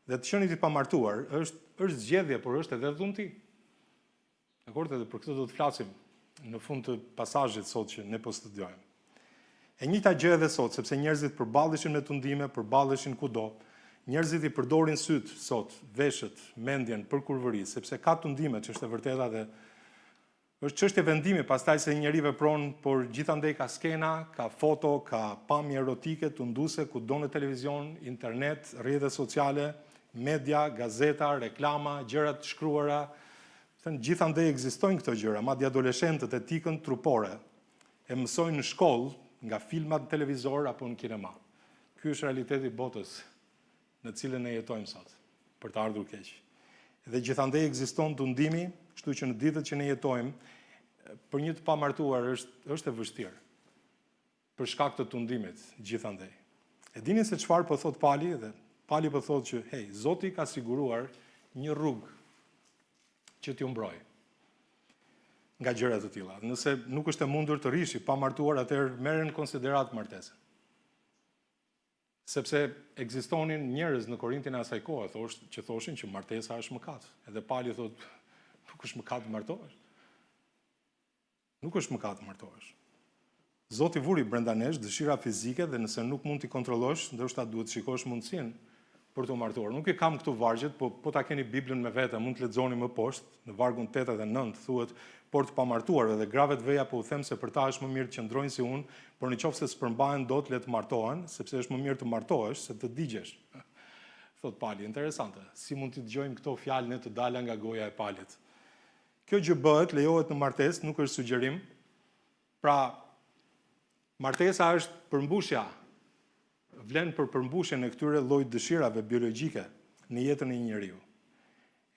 Speaker 1: Dhe të qenit i pamartuar është zgjedhje, por është edhe dhunti. Dakor, edhe për këtë do të flasim në fund të pasazhit sot që ne po studiojmë. E njëjta gjë edhe sot, sepse njerëzit përballeshin me tundime, përballeshin kudo. Njerëzit i përdorin syt sot, veshët, mendjen për kurvëri, sepse ka tundime që është e vërteta dhe është çështje vendimi, pastaj se një njeri vepron, por gjithandej ka skena, ka foto, ka pamje erotike, tunduese kudo në televizion, internet, rrjetet sociale, media, gazeta, reklama, gjëra të shkruara. Gjithandej ekzistojnë këto gjëra, madje adoleshentët etikën trupore e mësojnë në shkollë, nga filmat televizor apo në kinema. Ky është realiteti i botës në cilën ne jetojmë sot, për të ardhur keq. Dhe gjithandej ekziston tundimi, kështu që në ditët që ne jetojmë, për një të pamartuar është e vështirë. Për shkak të tundimit, gjithandej. E dini se çfarë po thot Pali, dhe Pali po thot që, hey, Zoti ka siguruar një rrugë që t'ju mbrojë nga gjëra të tilla. Nëse nuk është e mundur të rishi pa martuar, atëherë merren në konsiderat martesën. Sepse ekzistonin njerëz në Korintin e asaj kohe, që thoshin që martesa është mëkat. Edhe Pali thotë, nuk është mëkat të martohesh. Nuk është mëkat të martohesh. Zoti vuri brenda nesh dëshira fizike dhe nëse nuk mund t'i kontrollosh, ndoshta duhet shikosh mundësinë për të martuar. Nuk i kam këtu vargjet, po ta keni Biblën me vete, mund të lexoni më poshtë, në vargun 8 dhe 9 thuhet por të pamartuarve dhe grave të veja po u them se për ta është më mirë të qëndrojnë si unë, por nëse s'përmbahen dot le të martohen, sepse është më mirë të martohesh se të digjesh. Thot Pali, interesante. Si mund të dëgjojmë këto fjalë ne të dala nga goja e Palit? Kjo gjë bëhet, lejohet në martesë, nuk është sugjerim. Pra, martesa është përmbushja, vlen për përmbushjen e këtyre lloj dëshirave biologjike në jetën e një njeriu.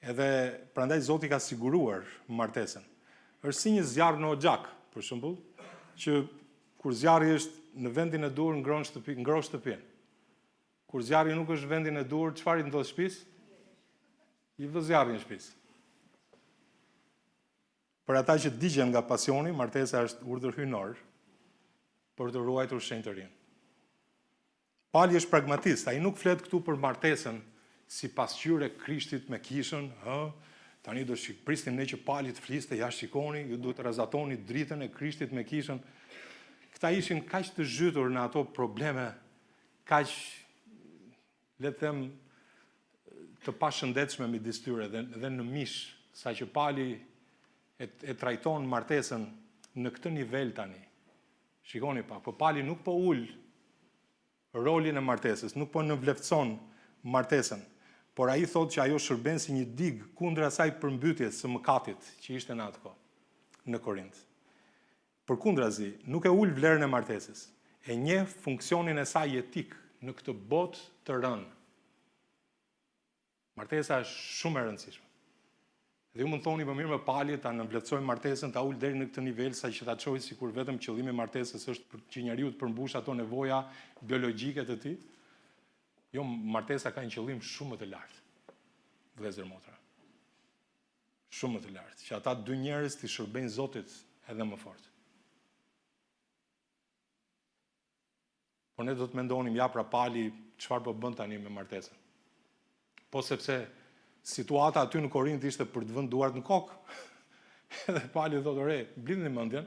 Speaker 1: Edhe prandaj Zoti ka siguruar martesën. Është si një zjarr në oxhak, për shembull, që kur zjarri është në vendin e dur ngron shtëpinë. Kur zjarri nuk është në vendin e dur, çfarë i ndodh shtëpisë? I vë zjarri në shtëpisë. Për ata që digjen nga pasioni, martesa është urdhër hyjnor për të ruajtur shenjtërinë. Pali është pragmatist, ai nuk flet këtu për martesën si pasqyrë e Krishtit me kishën, tani do prisnim ne që Pali të fliste, ja shikoni, ju duhet të razatoni dritën e Krishtit me kishën. Këta ishin kaq të zhytur në ato probleme, kaq, le të them, të pashëndetshme midis tyre dhe në mish, saqë Pali e trajton martesën në këtë nivel tani. Shikoni pak, po Pali nuk po ul rolin e martesës, nuk po nënvlerëson martesën, por ai thotë që ajo shërben si një dig kundër asaj përmbytjes së mëkatit që ishte në atë kohë në Korint. Përkundrazi, nuk e ul vlerën e martesës, e njeh funksionin e saj etik në këtë botë të rënë. Martesa është shumë e rëndësishme. Dhe ju mund thoni më mirë me Pali ta nënvlerësojmë martesën, ta ul deri në këtë nivel sa që ta çojë sikur vetëm qëllimi i martesës është që njeriu të përmbush ato nevoja biologjike të tij. Jo, martesa ka një qëllim shumë më të lartë. Vëllezër motra. Shumë më të lartë, që ata dy njerëz të shërbejnë Zotit edhe më fort. Po ne do të mendonim, ja pra Pali, çfarë po bën tani me martesën? Po sepse situata aty në Korint ishte për të vënë duart në kokë. Edhe Pali thotë, "Ore, blini mendjen,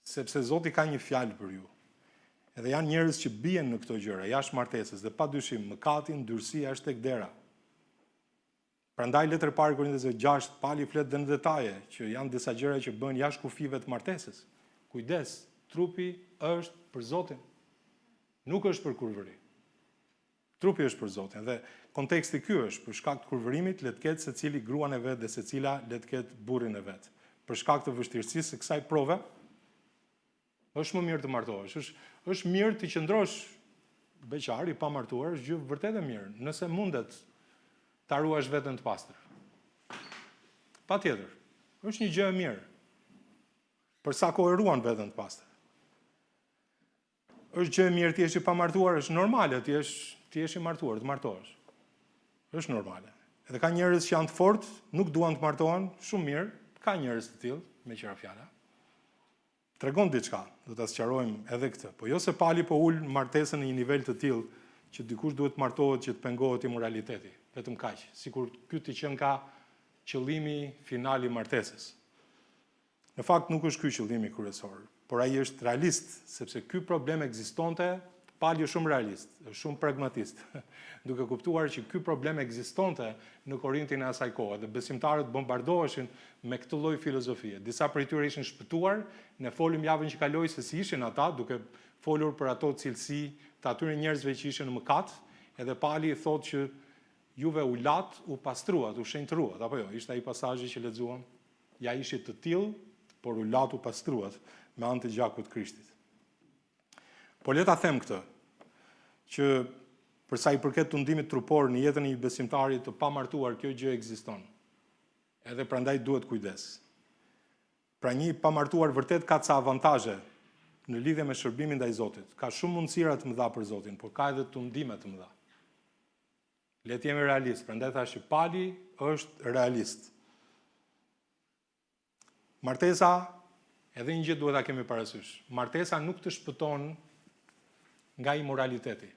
Speaker 1: sepse Zoti ka një fjalë për ju." Edhe janë njerëz që bien në këto gjëra, jashtë martesës, dhe padyshim mëkati, ndyrësia është tek dera. Prandaj letër parë Korintësve 6, Pali flet dhe në detaje që janë disa gjëra që bëhen jashtë kufive të martesës. Kujdes, trupi është për Zotin. Nuk është për kurvëri. Trupi është për Zotin dhe konteksti ky është, për shkak të kurvërimit, le të ketë secili gruan e vet dhe secila le të ketë burrin e vet. Për shkak të vështirësisë së kësaj prove, është më mirë të martohesh. Është mirë të qëndrosh beqar i pamartuar, është gjë vërtet e mirë, nëse mundet ta ruash veten të pastër. Patjetër, është një gjë e mirë. Për sa kohë ruan veten të pastër. Është gjë e mirë ti je i pamartuar, është normale ti je i martuar, të martohesh. Është normale. Edhe ka njerëz që janë të fortë, nuk duan të martohen, shumë mirë, ka njerëz të tillë, me qira fjala. Tregon diçka, do ta sqarojmë edhe këtë. Po jo se Pali po ul martesën në një nivel të tillë që dikush duhet të martohet që të pengohet imoraliteti, vetëm kaq, sikur ky të qenë ka qëllimi final i martesës. Në fakt nuk është ky qëllimi kryesor, por ai është realist, sepse ky problem ekzistonte. Pali është shumë realist, është shumë pragmatist, duke kuptuar që ky problem ekzistonte në Korintin e asaj kohe dhe besimtarët bombardoheshin me këtë lloj filozofie. Disa prej tyre ishin shpëtuar, ne folëm javën që kaloi se si ishin ata, duke folur për ato cilësi të atyre njerëzve që ishin në mëkat, edhe Pali thotë që juve u lat, u pastruat, u shenjtëruat, apo jo, ishte ai pasazhi që lexuam, ja ishit të tillë, por u lat, u pastruat me anë të gjakut të Krishtit. Po le ta them këtë, që për sa i përket tundimit trupor në jetën e një besimtari të pamartuar, kjo gjë ekziston. Edhe prandaj duhet kujdes. Pra një pamartuar vërtet ka ca avantazhe në lidhje me shërbimin ndaj Zotit. Ka shumë mundësira të mëdha për Zotin, por ka edhe tundime të mëdha. Le të jemi realist, prandaj thash që Pali është realist. Martesa, edhe një gjë duhet ta kemi parasysh. Martesa nuk të shpëton nga imoraliteti,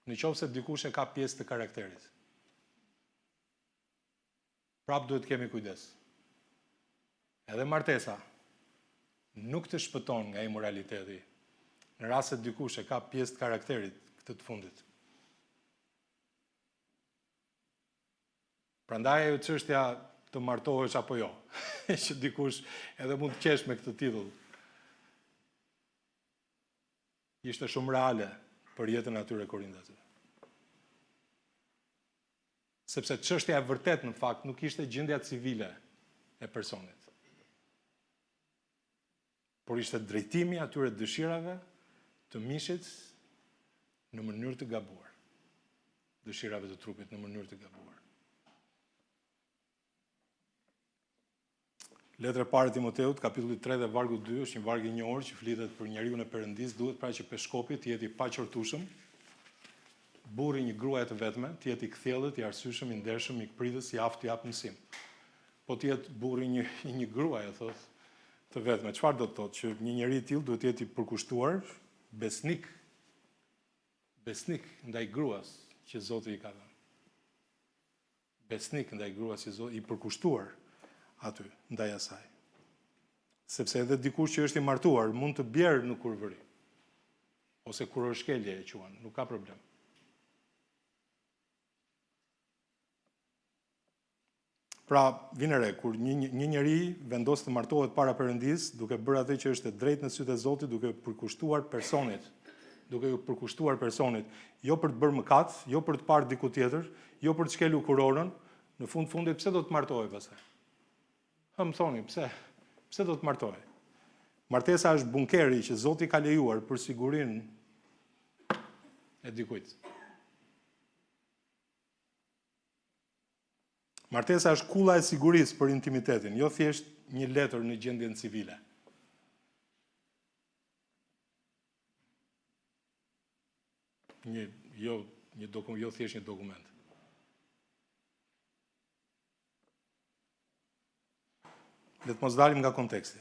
Speaker 1: në qoftë se dikush e ka pjesë të karakterit. Prap duhet kemi kujdes. Edhe martesa nuk të shpëton nga imoraliteti, në rast se dikush e ka pjesë të karakterit këtë të fundit. Prandaj ajo çështja të martohesh apo jo, që dikush edhe mund të qesh me këtë titull. Ishte shumë reale për jetën atyre korintëve. Sepse çështja e vërtet në fakt nuk ishte gjendja civile e personit, por ishte drejtimi atyre dëshirave të mishit në mënyrë të gabuar. Dëshirave të trupit në mënyrë të gabuar. Letra e parë e Timoteut, kapitulli 3 dhe vargu 2, është një varg i njohur që flitet për njeriu në Perëndis, duhet pra që peshkopi të jetë i paqortueshëm, burri një gruaje të vetme, të jetë i kthjellët, i arsyeshëm, i ndershëm, i kpritës, i aftë, i jap mësim. Po të jetë burri një gruaje, thotë, të vetme. Çfarë do të thotë? Që një njeri i tillë duhet të jetë i përkushtuar, besnik ndaj gruas që Zoti i ka dhënë. Besnik ndaj gruas që Zoti i përkushtuar aty, ndaj asaj. Sepse edhe dikush që është i martuar mund të bjerë në kurvëri, ose kurorshkelje e quan, nuk ka problem. Pra, vjen re, kur një njeri vendos të martohet para Perëndis, duke bërë atë që është e drejtë në sytë e Zotit, duke përkushtuar personit, jo për të bërë mëkat, jo për të parë diku tjetër, jo për të shkelur kurorën, në fundit pse do të martohej pastaj? Më thoni, pse do të martohej? Martesa është bunkeri që Zoti ka lejuar për sigurinë e dikujt. Martesa është kulla e sigurisë për intimitetin, jo thjesht një letër në gjendjen civile. Jo thjesht një dokument. Le të mos dalim nga konteksti.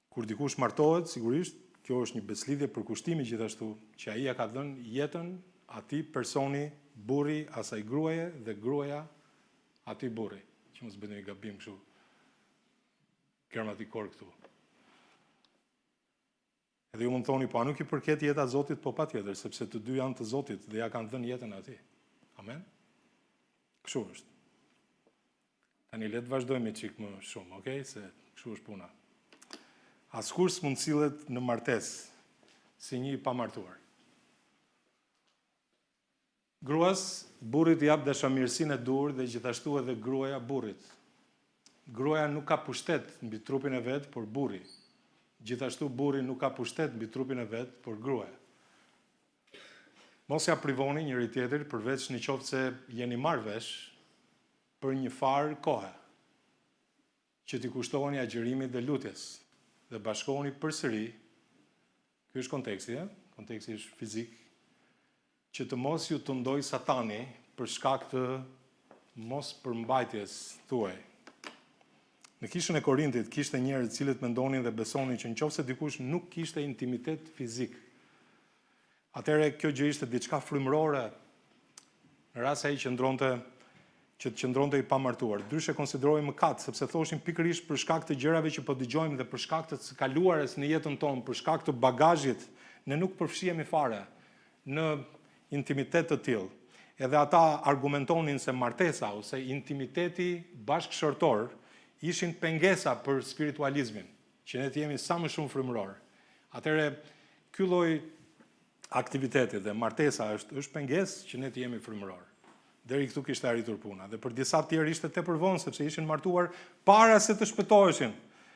Speaker 1: Kur dikush martohet, sigurisht, kjo është një beslidhje për kushtimi gjithashtu, që ai ja ka dhënë jetën atij personi, burri asaj gruaje dhe gruaja atij burri, që mos bëni gabim kështu. Gramatikor këtu. Edhe ju mund thoni, po a nuk i përket jeta Zotit, po patjetër, sepse të dy janë të Zotit dhe ja kanë dhënë jetën atij. Amen. Kështu është. Tani le të vazhdojmë çik më shumë, okay? Se kështu është puna. Askush s'mund sillet në martesë si një i pamartuar. Gruas, burrit jap dashamirësinë e dur dhe gjithashtu edhe gruaja burrit. Gruaja nuk ka pushtet mbi trupin e vet, por burri. Gjithashtu burri nuk ka pushtet mbi trupin e vet, por gruaja. Mos ja privoni njëri tjetrin përveç në qoftë se jeni marrë vesh për një farë kohe, që t'i kushtoheni agjerimit dhe lutjes, dhe bashkoheni përsëri, ky është konteksti, konteksti është fizik, që të mos ju të ndoj Satani për shkak të mos përmbajtjes tuaj. Në kishën e Korintit kishte njerëz të cilët mendonin dhe besonin që nëse dikush nuk kishte intimitet fizik, atëherë kjo gjë ishte diçka frymërore në rast se ai që të qëndronte i pamartuar. Ndryshe konsideroi mëkat, sepse thoshin pikërisht për shkak të gjërave që po dëgjojmë dhe për shkak të kaluarës në jetën tonë, për shkak të bagazhit, ne nuk përfshihemi fare në intimitet të tillë. Edhe ata argumentonin se martesa ose intimiteti bashkëshortor ishin pengesa për spiritualizmin, që ne të jemi sa më shumë frymëror. Atëherë ky lloj aktiviteti dhe martesa është pengesë që ne të jemi frymëror. Deri këtu kishte arritur puna. Dhe për disa të tjerë ishte tepër vonë sepse ishin martuar para se të shpëtoheshin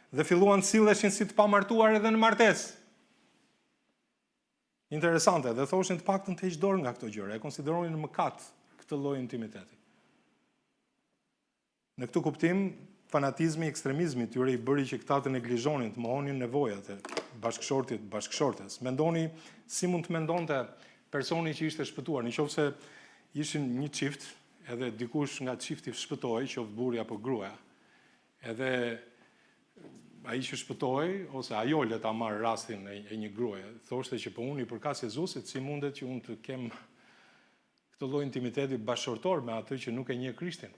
Speaker 1: dhe filluan të silleshin si të pamartuar edhe në martesë. Interesante, dhe thoshin të paktën të heq dorë nga këto gjëra, e konsideronin mëkat këtë lloj intimiteti. Në këtë kuptim, fanatizmi, ekstremizmi tyre i bëri që këta të neglizhonin, të mohonin nevojat e bashkëshortit, bashkëshortes. Mendoni si mund të mendonte personi që ishte shpëtuar, nëse ishin një çift, edhe dikush nga çifti shpëtohej, qoftë burri apo gruaja. Edhe ai që shpëtohej ose ajo le ta marr rastin e një gruaje, thoshte që po unë i përkas Jezusit, si mundet që unë të kem këtë lloj intimiteti bashkëshortor me atë që nuk e njeh Krishtin,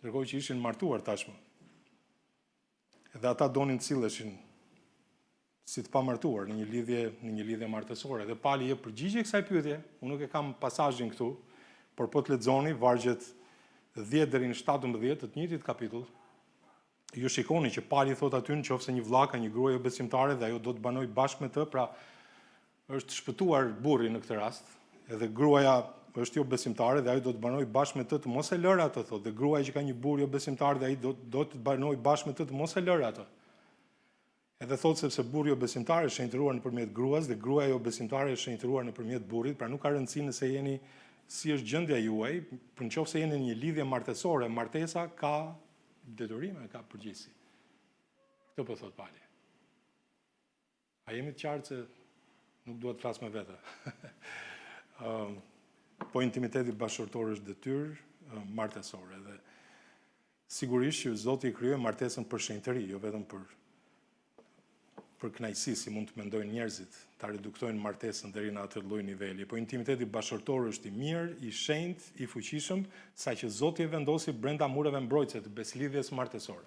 Speaker 1: ndërkohë që ishin martuar tashmë. Edhe ata donin të silleshin si të pamartuar në një lidhje martësore. Dhe Pali jep përgjigje kësaj pyetje. Unë nuk e kam pasazhin këtu, por po të lexoni vargjet 10 deri në 17 të njëjtit kapitull, ju shikoni që Pali thot aty nëse një vlla ka një gruaj jo besimtare dhe ajo do të banoj bashkë me të, pra është shpëtuar burri në këtë rast, edhe gruaja është jo besimtare dhe ajo do të banoj bashkë me të mos e lërë atë, thot, dhe gruaja që ka një burr jo besimtar dhe ai do të banoj bashkë me të mos e lërë atë. Edhe thot sepse burri jo besimtar është shenjtëruar nëpërmjet gruas dhe gruaja jo besimtare është shenjtëruar nëpërmjet burrit, pra nuk ka rëndësi nëse jeni si është gjendja juaj, për nëse jeni në një lidhje martesore, martesa ka detyrime, ka përgjegjësi. Këtë po thot Pali. A jemi të qartë se nuk duhet të flas me vete. Po intimiteti bashkëtorë është detyrë martesore dhe sigurisht që Zoti i krijoi martesën për shenjtëri, jo vetëm për kënaqësi, si mund të mendojnë njerëzit, ta reduktojnë martesën deri në atë lloj niveli. Po intimiteti bashkëtorë është i mirë, i shenjtë, i fuqishëm, saqë Zoti e vendosi brenda mureve mbrojtëse të beslidhjes martesore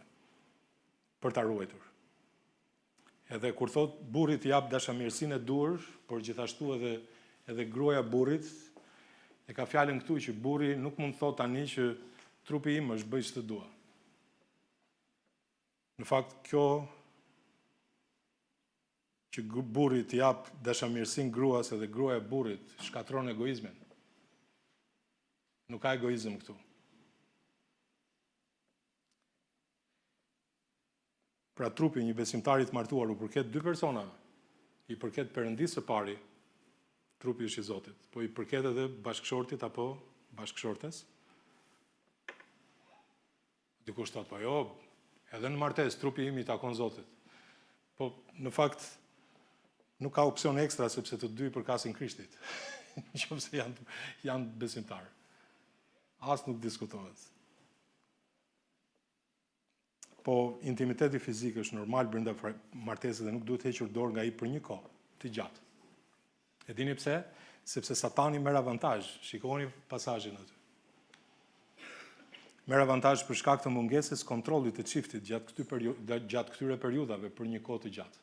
Speaker 1: për ta ruajtur. Edhe kur thot burri të jap dashamirësinë e dur, por gjithashtu edhe gruaja burrit e ka fjalën këtu që burri nuk mund të thot tani që trupi im është bëj ç'të dua. Në fakt kjo që burri të jap dashamirësinë gruas edhe gruaja burrit shkatron egoizmin. Nuk ka egoizëm këtu. Pra trupi një besimtari të martuar u përket dy personave, i përket Perëndisë së pari, trupi është i Zotit, po i përket edhe bashkëshortit apo bashkëshortes. Dikush thot, po jo, edhe në martesë trupi im i takon Zotit. Po në fakt nuk ka opsion ekstra sepse të dy përkasin Krishtit. Nëse janë besimtarë. As nuk diskutohet. Po intimiteti fizik është normal brenda martesës dhe nuk duhet hequr dorë nga ai për një kohë të gjatë. E dini pse? Sepse Satani merr avantazh. Shikoni pasazhin aty. Merr avantazh për shkak të mungesës kontrollit të çiftit gjatë këtyre periudhave për një kohë të gjatë.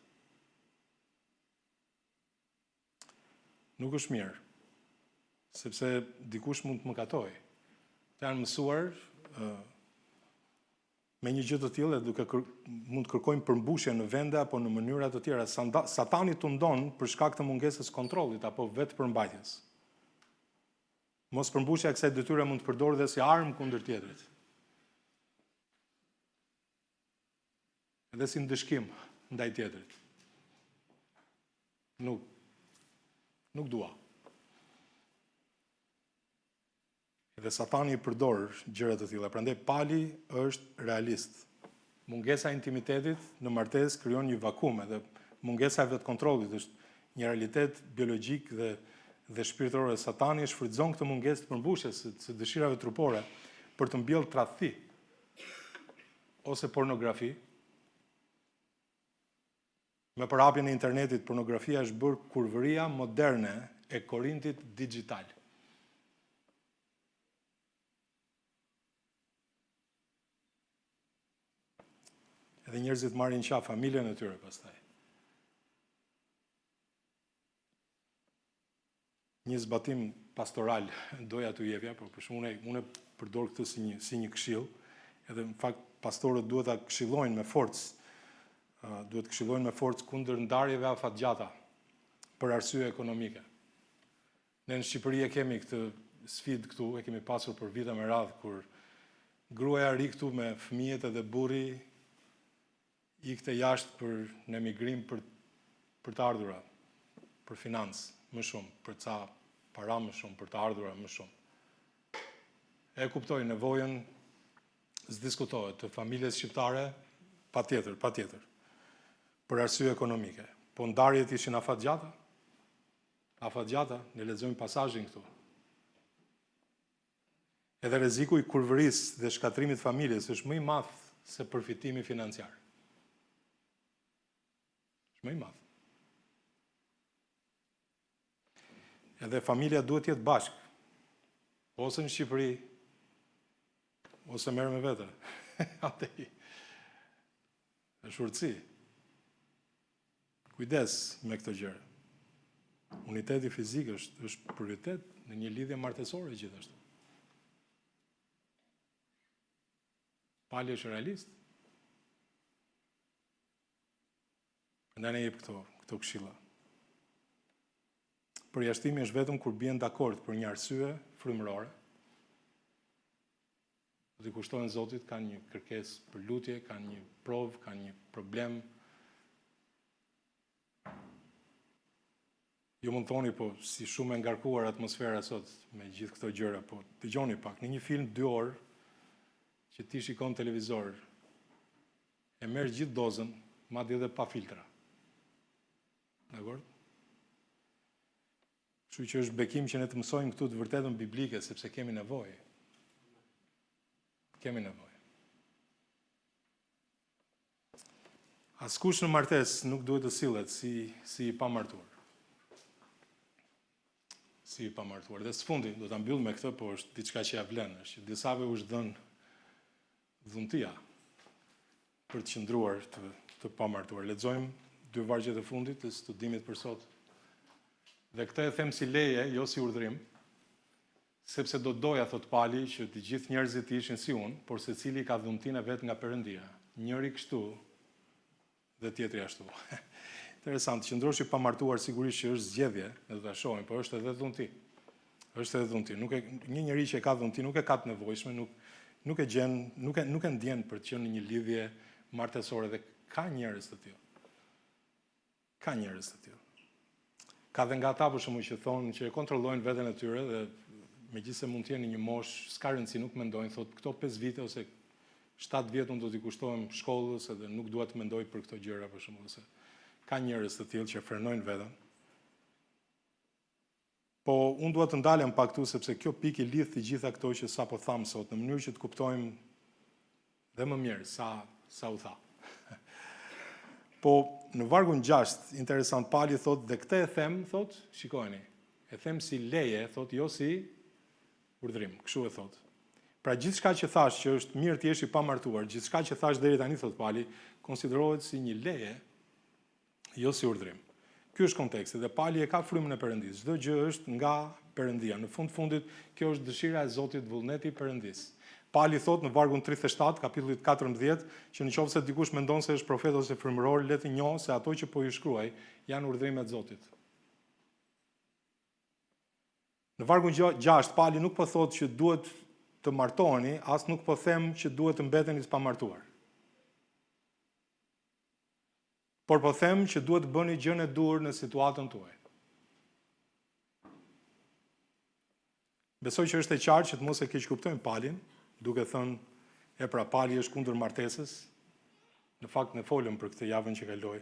Speaker 1: Nuk është mirë, sepse dikush mund të mëkatojë. Të janë mësuar me një gjë të tillë duke mund të kërkojnë përmbushje në vende apo në mënyra të tjera. Satani tundon për shkak të mungesës kontrollit apo vetë përmbajtjes. Mos përmbushja e kësaj detyre mund të përdoret dhe si armë kundër tjetrit. Edhe si ndëshkim ndaj tjetrit. Nuk dua. Dhe Satani i përdor gjëra të tilla. Prandaj Pali është realist. Mungesa e intimitetit në martesë krijon një vakum dhe mungesa e vetkontrollit është një realitet biologjik dhe shpirtëror. Satani shfrytëzon këtë mungesë të përmbushjes së dëshirave trupore për të mbjellë tradhti ose pornografi. Me përhapjen e internetit, pornografia është bërë kurvëria moderne e Korintit digital. Edhe njerëzit marrin qaf familjen e tyre pastaj. Një zbatim pastoral doja t'u jepja, por për shkak unë përdor këtë si një këshill, edhe në fakt pastorët duhet ta këshillojnë me forcë. Duhet këshillojnë me forcë kundër ndarjeve afatgjata për arsye ekonomike. Ne në Shqipëri e kemi këtë sfidë këtu, e kemi pasur për vite me radhë, kur gruaja ri këtu me fëmijët edhe burri ikte jashtë për në emigrim për të ardhura, për financë më shumë, për ca para më shumë, për të ardhura më shumë. E kuptoj nevojën, s'diskutohet, të familjes shqiptare, patjetër. Për arsye ekonomike. Po ndarjet ishin afatgjata? Afatgjata, ne lexojmë pasazhin këtu. Edhe rreziku i kurvërisë dhe shkatrimit të familjes është më i madh se përfitimi financiar. Është më i madh. Edhe familja duhet të jetë bashkë. Ose në Shqipëri, ose merr me vete. Atë. Është urtësi. Kujdes me këtë gjë. Uniteti fizik është prioritet në një lidhje martesore gjithashtu. Pali është realist. Prandaj ne jep këto këshilla. Përjashtimi është vetëm kur bien dakord për një arsye frymërore. Do t'i kushtojnë Zotit, kanë një kërkesë për lutje, kanë një provë, kanë një problem. Jo mund thoni, po si shumë e ngarkuar atmosfera sot me gjithë këto gjëra, po dëgjoni pak, në një film 2 orë që ti shikon televizor, e merr gjithë dozën, madje edhe pa filtra. Dakor? Kështu që është bekim që ne të mësojmë këtu të vërtetën biblike, sepse kemi nevojë. Kemi nevojë. Askush në martesë nuk duhet të sillet si i pamartuar. Si i pamartuar. Dhe së fundi, do ta mbyll me këtë, po është diçka që ja vlen, është që disave u është dhënë dhuntia për të qëndruar të pamartuar. Lexojmë 2 vargjet e fundit të studimit për sot. Dhe këtë e them si leje, jo si urdhrim, sepse do doja, thot Pali, që të gjithë njerëzit ishin si unë, por secili ka dhuntinë e vet nga Perëndia. Njëri kështu dhe tjetri ashtu. Interesant, qëndrosh i pamartuar sigurisht që është zgjedhje, ne do ta shohim, por është edhe dhunti. Është edhe dhunti. Një njerëz që e ka dhunti nuk e ka të nevojshme, nuk e ndjen për të qenë në një lidhje martesore dhe ka njerëz të tillë. Ka njerëz të tillë. Ka dhe nga ata për shembull që thonë që e kontrollojnë veten e tyre dhe megjithëse mund të jenë një moshë, s'ka rëndësi, nuk mendojnë, thotë këto 5 vite ose 7 vjet unë do t'i kushtohem shkollës edhe nuk dua të mendoj për këto gjëra për shembull, se ka njerëz të tillë që frenojnë veten. Po unë dua të ndalem pak këtu sepse kjo pikë i lidh të gjitha këto që sapo tham sot, në mënyrë që të kuptojmë dhe më mirë sa u tha. Po në vargun 6, interesant, Pali thot, dhe këtë e them, thot, shikojeni, e them si leje, thot, jo si urdhrim, kështu e thot. Pra gjithçka që thash që është mirë të jesh i pamartuar, gjithçka që thash deri tani, thot Pali, konsiderohet si një leje, jo si urdhrim. Ky është konteksti dhe Pali e ka frymën e Perëndisë. Çdo gjë është nga Perëndia. Në fundit, kjo është dëshira e Zotit, vullneti i Perëndisë. Pali thot në vargun 37, kapitullit 14, që nëse dikush mendon se është profet ose frymëror, le të njohë se ato që po i shkruaj janë urdhrimet e Zotit. Në vargun 6, Pali nuk po thot që duhet të martoheni, as nuk po them që duhet të mbeteni të pamartuar. Por po them që duhet të bëni gjën e dur në situatën tuaj. Besoj që është e qartë që të mos e keq kuptojmë Palin, duke thënë pra Pali është kundër martesës. Në fakt ne folëm për këtë javën që kaloi.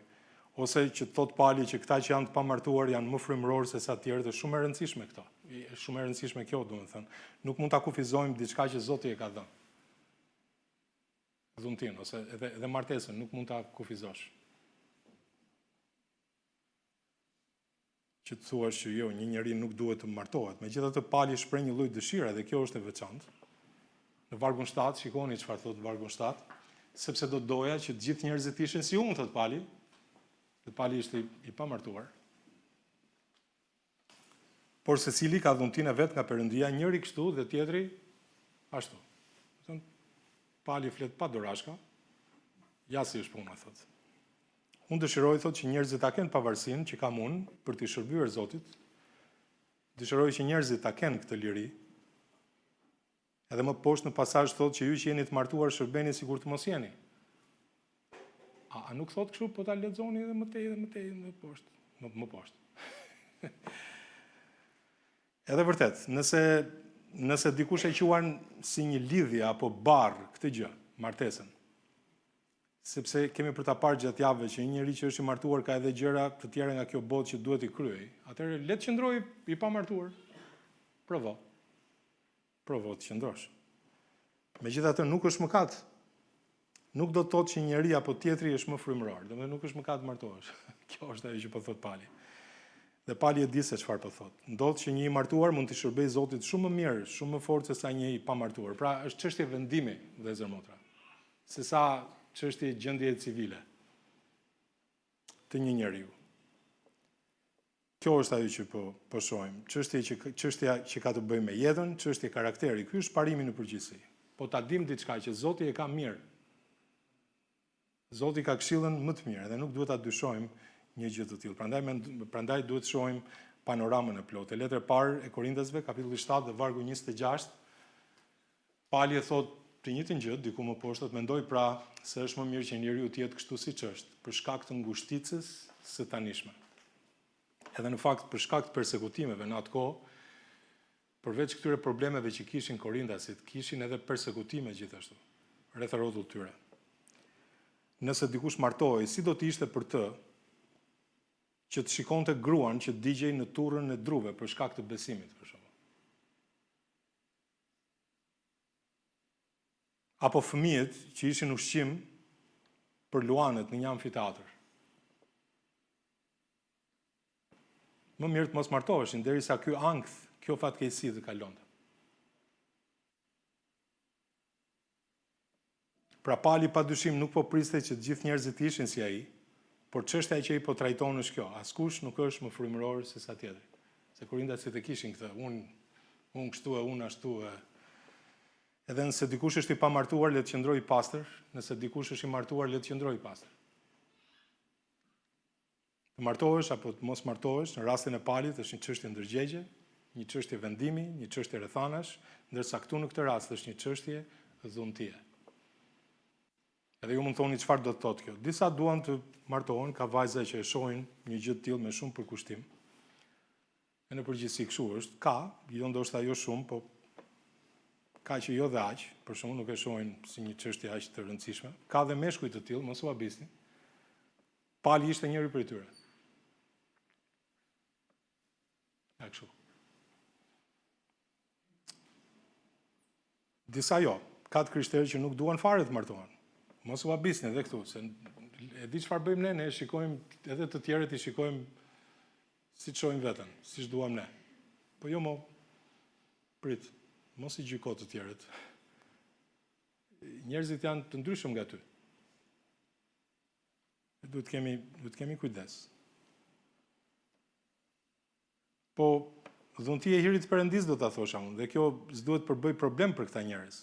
Speaker 1: Ose që thot Pali që këta që janë të pamartuar janë më frymëror se sa të tjerët, është shumë e rëndësishme këto. Është shumë e rëndësishme kjo, domethënë. Nuk mund ta kufizojmë diçka që Zoti e ka dhënë. Dhuntin ose edhe martesën nuk mund ta kufizosh. Që të thuash që jo, një njeri nuk duhet të martohet. Megjithatë Pali shpreh një lloj dëshire dhe kjo është e veçantë. Në vargun 7, shikoni çfarë thotë vargun 7, sepse do doja që të gjithë njerëzit ishin si unë, thot Pali. Dhe Pali ishte i pamartuar. Por secili ka dhuntinë e vet nga Perëndia, njëri kështu dhe tjetri ashtu. Pali flet pa dorashka. Ja si është puna, thot. Unë dëshiroj, thot, që njerëzit ta kenë pavarësinë që kam unë për të shërbyer Zotit. Dëshiroj që njerëzit ta kenë këtë liri. Edhe më poshtë në pasazh thot që ju që jeni të martuar shërbeni sikur të mos jeni. A nuk thot kështu, po ta lexoni edhe më tej më poshtë, më poshtë. Edhe vërtet, nëse dikush e quan si një lidhje apo barr këtë gjë, martesën, sepse kemi për ta parë gjatë javëve që një njerëz që është i martuar ka edhe gjëra të tjera nga kjo botë që duhet i kryej, atëherë le të qëndrojë i pamartuar. Provo të qëndrosh. Megjithatë nuk është mëkat. Nuk do të thotë që njëri apo tjetri është më frymëror, domethënë nuk është mëkat të martohesh. Kjo është ajo që po thot Pali. Dhe Pali e di se çfarë po thot. Ndodh që një i martuar mund të shërbejë Zotit shumë më mirë, shumë më fort se sa një i pamartuar. Pra është çështje vendimi, vëllezër motra. Se sa çështje gjendje civile të një njeriu. Kjo është ajo që po shohim. Çështja që ka të bëjë me jetën, çështje karakteri. Ky është parimi në përgjithësi. po ta dim diçka që Zoti e ka mirë. Zoti ka këshillën më të mirë dhe nuk duhet ta dyshojmë një gjë të tillë. Prandaj duhet të shohim panoramën e plotë. Letra e parë e Korintasve, kapitulli 7 dhe vargu 26, Pali e thot të njëjtën gjë, diku më poshtë, mendoj pra se është më mirë që njeriu të jetë kështu siç është, për shkak të ngushticës së tanishme. Edhe në fakt për shkak të persekutimeve në atë kohë, përveç këtyre problemeve që kishin Korintasit, kishin edhe persekutime gjithashtu, rreth rrotullt tyre. Nëse dikush martohej, si do të ishte për të që të shikonte gruan që digjej në turrën e druve për shkak të besimit, për shembull. Apo fëmijët që ishin ushqim për luanet në një amfiteatër. Më mirë të mos martoheshin derisa ky ankth, kjo fatkeqësi të kalonte. Pra Pali padyshim nuk po priste që të gjithë njerëzit ishin si ai, por çështja që ai po trajton është kjo, askush nuk është më frymëror se sa tjetri. Se Korintasit e kishin këtë, unë kështu e unë ashtu e. Edhe nëse dikush është i pamartuar, le të qëndrojë i pastër, nëse dikush është i martuar, le të qëndrojë i pastër. Të martohesh apo të mos martohesh, në rastin e Palit është një çështje ndërgjegje, një çështje vendimi, një çështje rrethanash, ndërsa këtu në këtë rast është një çështje dhuntie. Edhe ju mund të thoni çfarë do të thotë kjo. Disa duan të martohen, ka vajza që e shohin një gjë të tillë me shumë përkushtim. E në përgjithësi kështu është, ka, jo ndoshta jo shumë, po ka që jo dhe aq, për shkakun nuk e shohin si një çështje aq të rëndësishme. Ka dhe meshkuj të tillë, mos u habisni. Pali ishte njëri prej tyre. Ja kështu. Disa jo, ka të krishterë që nuk duan fare të martohen. Mos u habisni edhe këtu, se e di çfarë bëjmë ne, ne shikojmë edhe të tjerët i shikojmë siç shohim veten, siç duam ne. Po jo prit, mos i gjyko të tjerët. Njerëzit janë të ndryshëm nga ty. Duhet kemi kujdes. Po dhuntia e hirit perëndis do ta thosha unë, dhe kjo s'duhet përbëj problem për këta njerëz.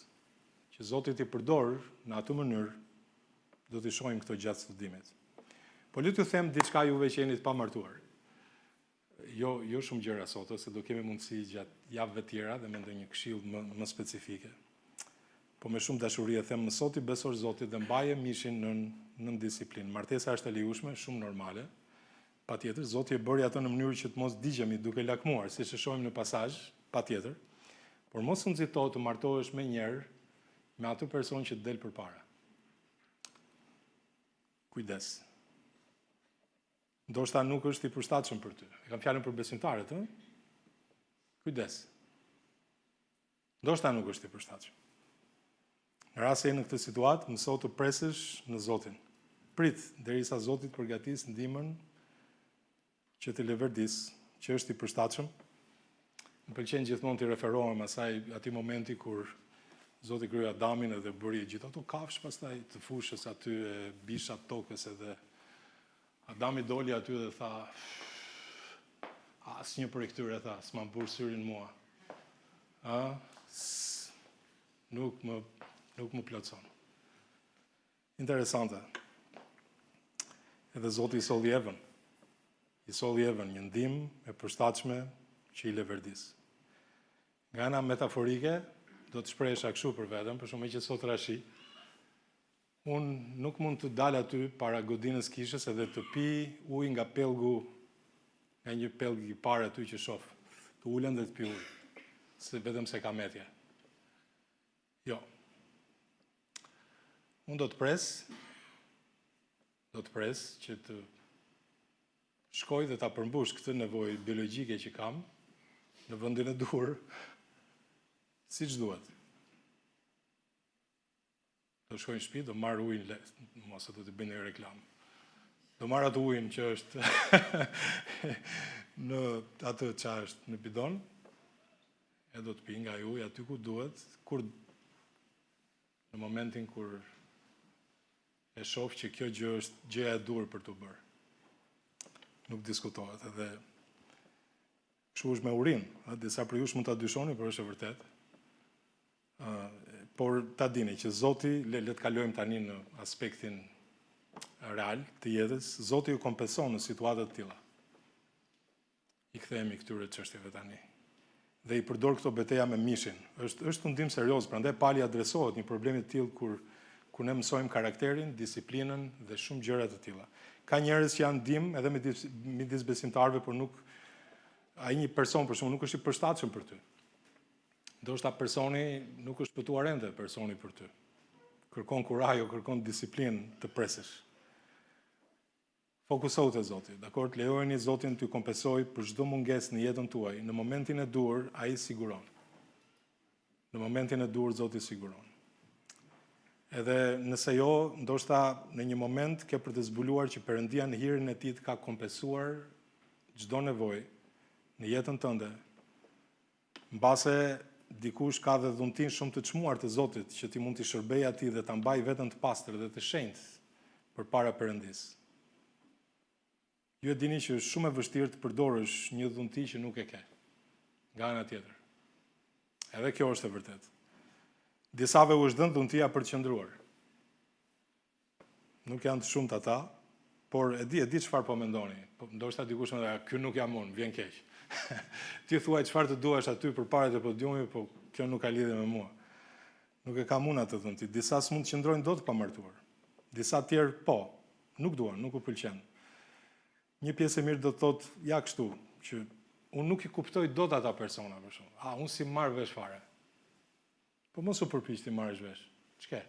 Speaker 1: Që Zoti t'i përdor në atë mënyrë, do t'i shohim këto gjatë studimit. Po le t'ju them diçka juve që jeni të pamartuar. Jo shumë gjëra sot, se do kemi mundësi gjatë javëve tjera dhe me ndonjë këshill më specifike. Po me shumë dashuri e them, mësoti besosh Zotit dhe mbaje mishin në disiplinë. Martesa është e lejueshme, shumë normale. Patjetër, Zoti e bëri atë në mënyrë që të mos digjemi duke lakmuar, siç e shohim në pasazh, patjetër. Por mos u nxito të martohesh me njëherë me atë person që të del përpara. Kujdes. Ndoshta nuk është i përshtatshëm për ty. E kam fjalën për besimtarët, ë? Kujdes. Ndoshta nuk është i përshtatshëm. Në rast se je në këtë situatë, mëso të presësh në Zotin. Prit derisa Zoti të përgatis ndihmën që të lëvërdis, që është i përshtatshëm. Më pëlqen gjithmonë të referohem atij momenti kur Zoti krijoi Adamin edhe bëri gjithë ato kafshë pastaj të fushës aty e bishat tokës edhe Adami doli aty dhe tha asnjë prej këtyre tha s'ma bur syrin mua. Nuk më plotson. Interesante. Edhe Zoti i solli Evën. I solli Evën një ndihmë e përshtatshme që i lëvërdis. Nga ana metaforike do të shprehesha kështu për veten, për shkak që sot rashi, unë nuk mund të dal aty para godinës kishës edhe të pi ujë nga pellgu, nga një pellg i parë aty që shoh, të ulem dhe të pi ujë, se vetëm se ka metje. Jo. Unë do të pres që të shkoj dhe ta përmbush këtë nevojë biologjike që kam në vendin e duhur, siç duhet. Do shkoj në shtëpi, do marr ujin, mos e do të bëj një reklam. Do marr atë ujin që është në atë çfarë është në bidon, e do të pi nga ai uji aty ku duhet, në momentin kur e shoh që kjo gjë është gjëja e dur për të bërë. Nuk diskutohet edhe kështu është me urinë. Disa prej jush mund ta dyshoni, por është e vërtetë. por ta dini që Zoti, le të kalojmë tani në aspektin real të jetës, Zoti ju kompenson në situata të tilla. I kthehemi këtyre çështjeve tani. Dhe i përdor këto betejë me mishin. Është ndim serioz, prandaj Pali adresohet një problemi të tillë kur ne mësojmë karakterin, disiplinën dhe shumë gjëra të tilla. Ka njerëz që janë ndim edhe midis besimtarëve, por nuk ai një person për shkak nuk është i përshtatshëm për ty. Ndoshta personi nuk është pëtuar ende personi për ty. Kërkon kuraj o kërkon disiplinë të presësh. Fokusohu te Zoti, dakor? Lejojeni Zotin t'ju kompensojë për çdo mungesë në jetën tuaj. Në momentin e dur, ai siguron. Në momentin e dur Zoti siguron. Edhe nëse jo, ndoshta në një moment ke për të zbuluar që Perëndia në hirin e tij të ka kompensuar çdo nevojë në jetën tënde. Mbase dikush ka dhe dhuntin shumë të çmuar të Zotit që ti mund t'i shërbej atij dhe ta mbaj veten të pastër dhe të shenjtë përpara Perëndisë. Ju e dini që është shumë e vështirë të përdorësh një dhunti që nuk e ke. Nga ana tjetër. Edhe kjo është e vërtetë. Disave u është dhënë dhuntia për të qëndruar. Nuk janë të shumtë ata, por e di çfarë po mendoni. Ndoshta dikush më thonë, "Ky nuk jam unë, vjen keq." Ti thuaj çfarë të duash aty përpara të podiumit, po kjo nuk ka lidhje me mua. Nuk e kam unë atë dhunti. Disa s'mund të qëndrojnë dot pa martuar. Disa tjerë po, nuk duan, nuk u pëlqen. Një pjesë e mirë do të thotë, ja kështu, që unë nuk i kuptoj dot ata persona për shkak. Unë si marr vesh fare. Po mos u përpiq ti marrësh vesh. Ç'ke?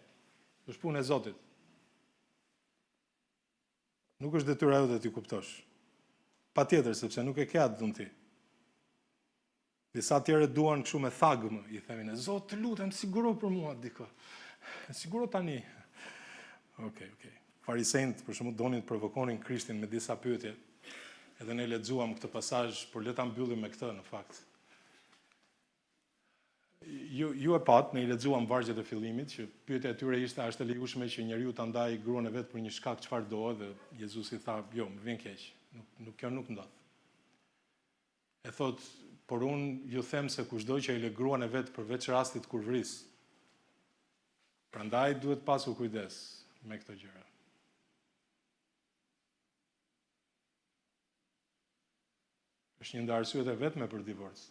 Speaker 1: Është punë e Zotit. Nuk është detyra jote ti kuptosh. Patjetër, sepse nuk e ke atë dhunti. Disa tjerë duan kështu me thagmë, i themin, "Zot, të lutem, siguro për mua dikë." Siguro tani. Okej. Farisejt për shembull donin të provokonin Krishtin me disa pyetje. Edhe ne lexuam këtë pasazh, por le ta mbyllim me këtë në fakt. Ju e pat, ne i lexuam vargjet e fillimit, që pyetja e tyre ishte, a është e lejueshme që njeriu ta ndajë gruan e vet për një shkak çfarë do, dhe Jezusi tha, "Jo, më vjen keq. Kjo nuk ndodh." E thot, "Por unë ju them se kushdo që i lë gruan e vet përveç rastit kur vris. Prandaj duhet pasur kujdes me këto gjëra." Është një ndër arsyet e vetme për divorc.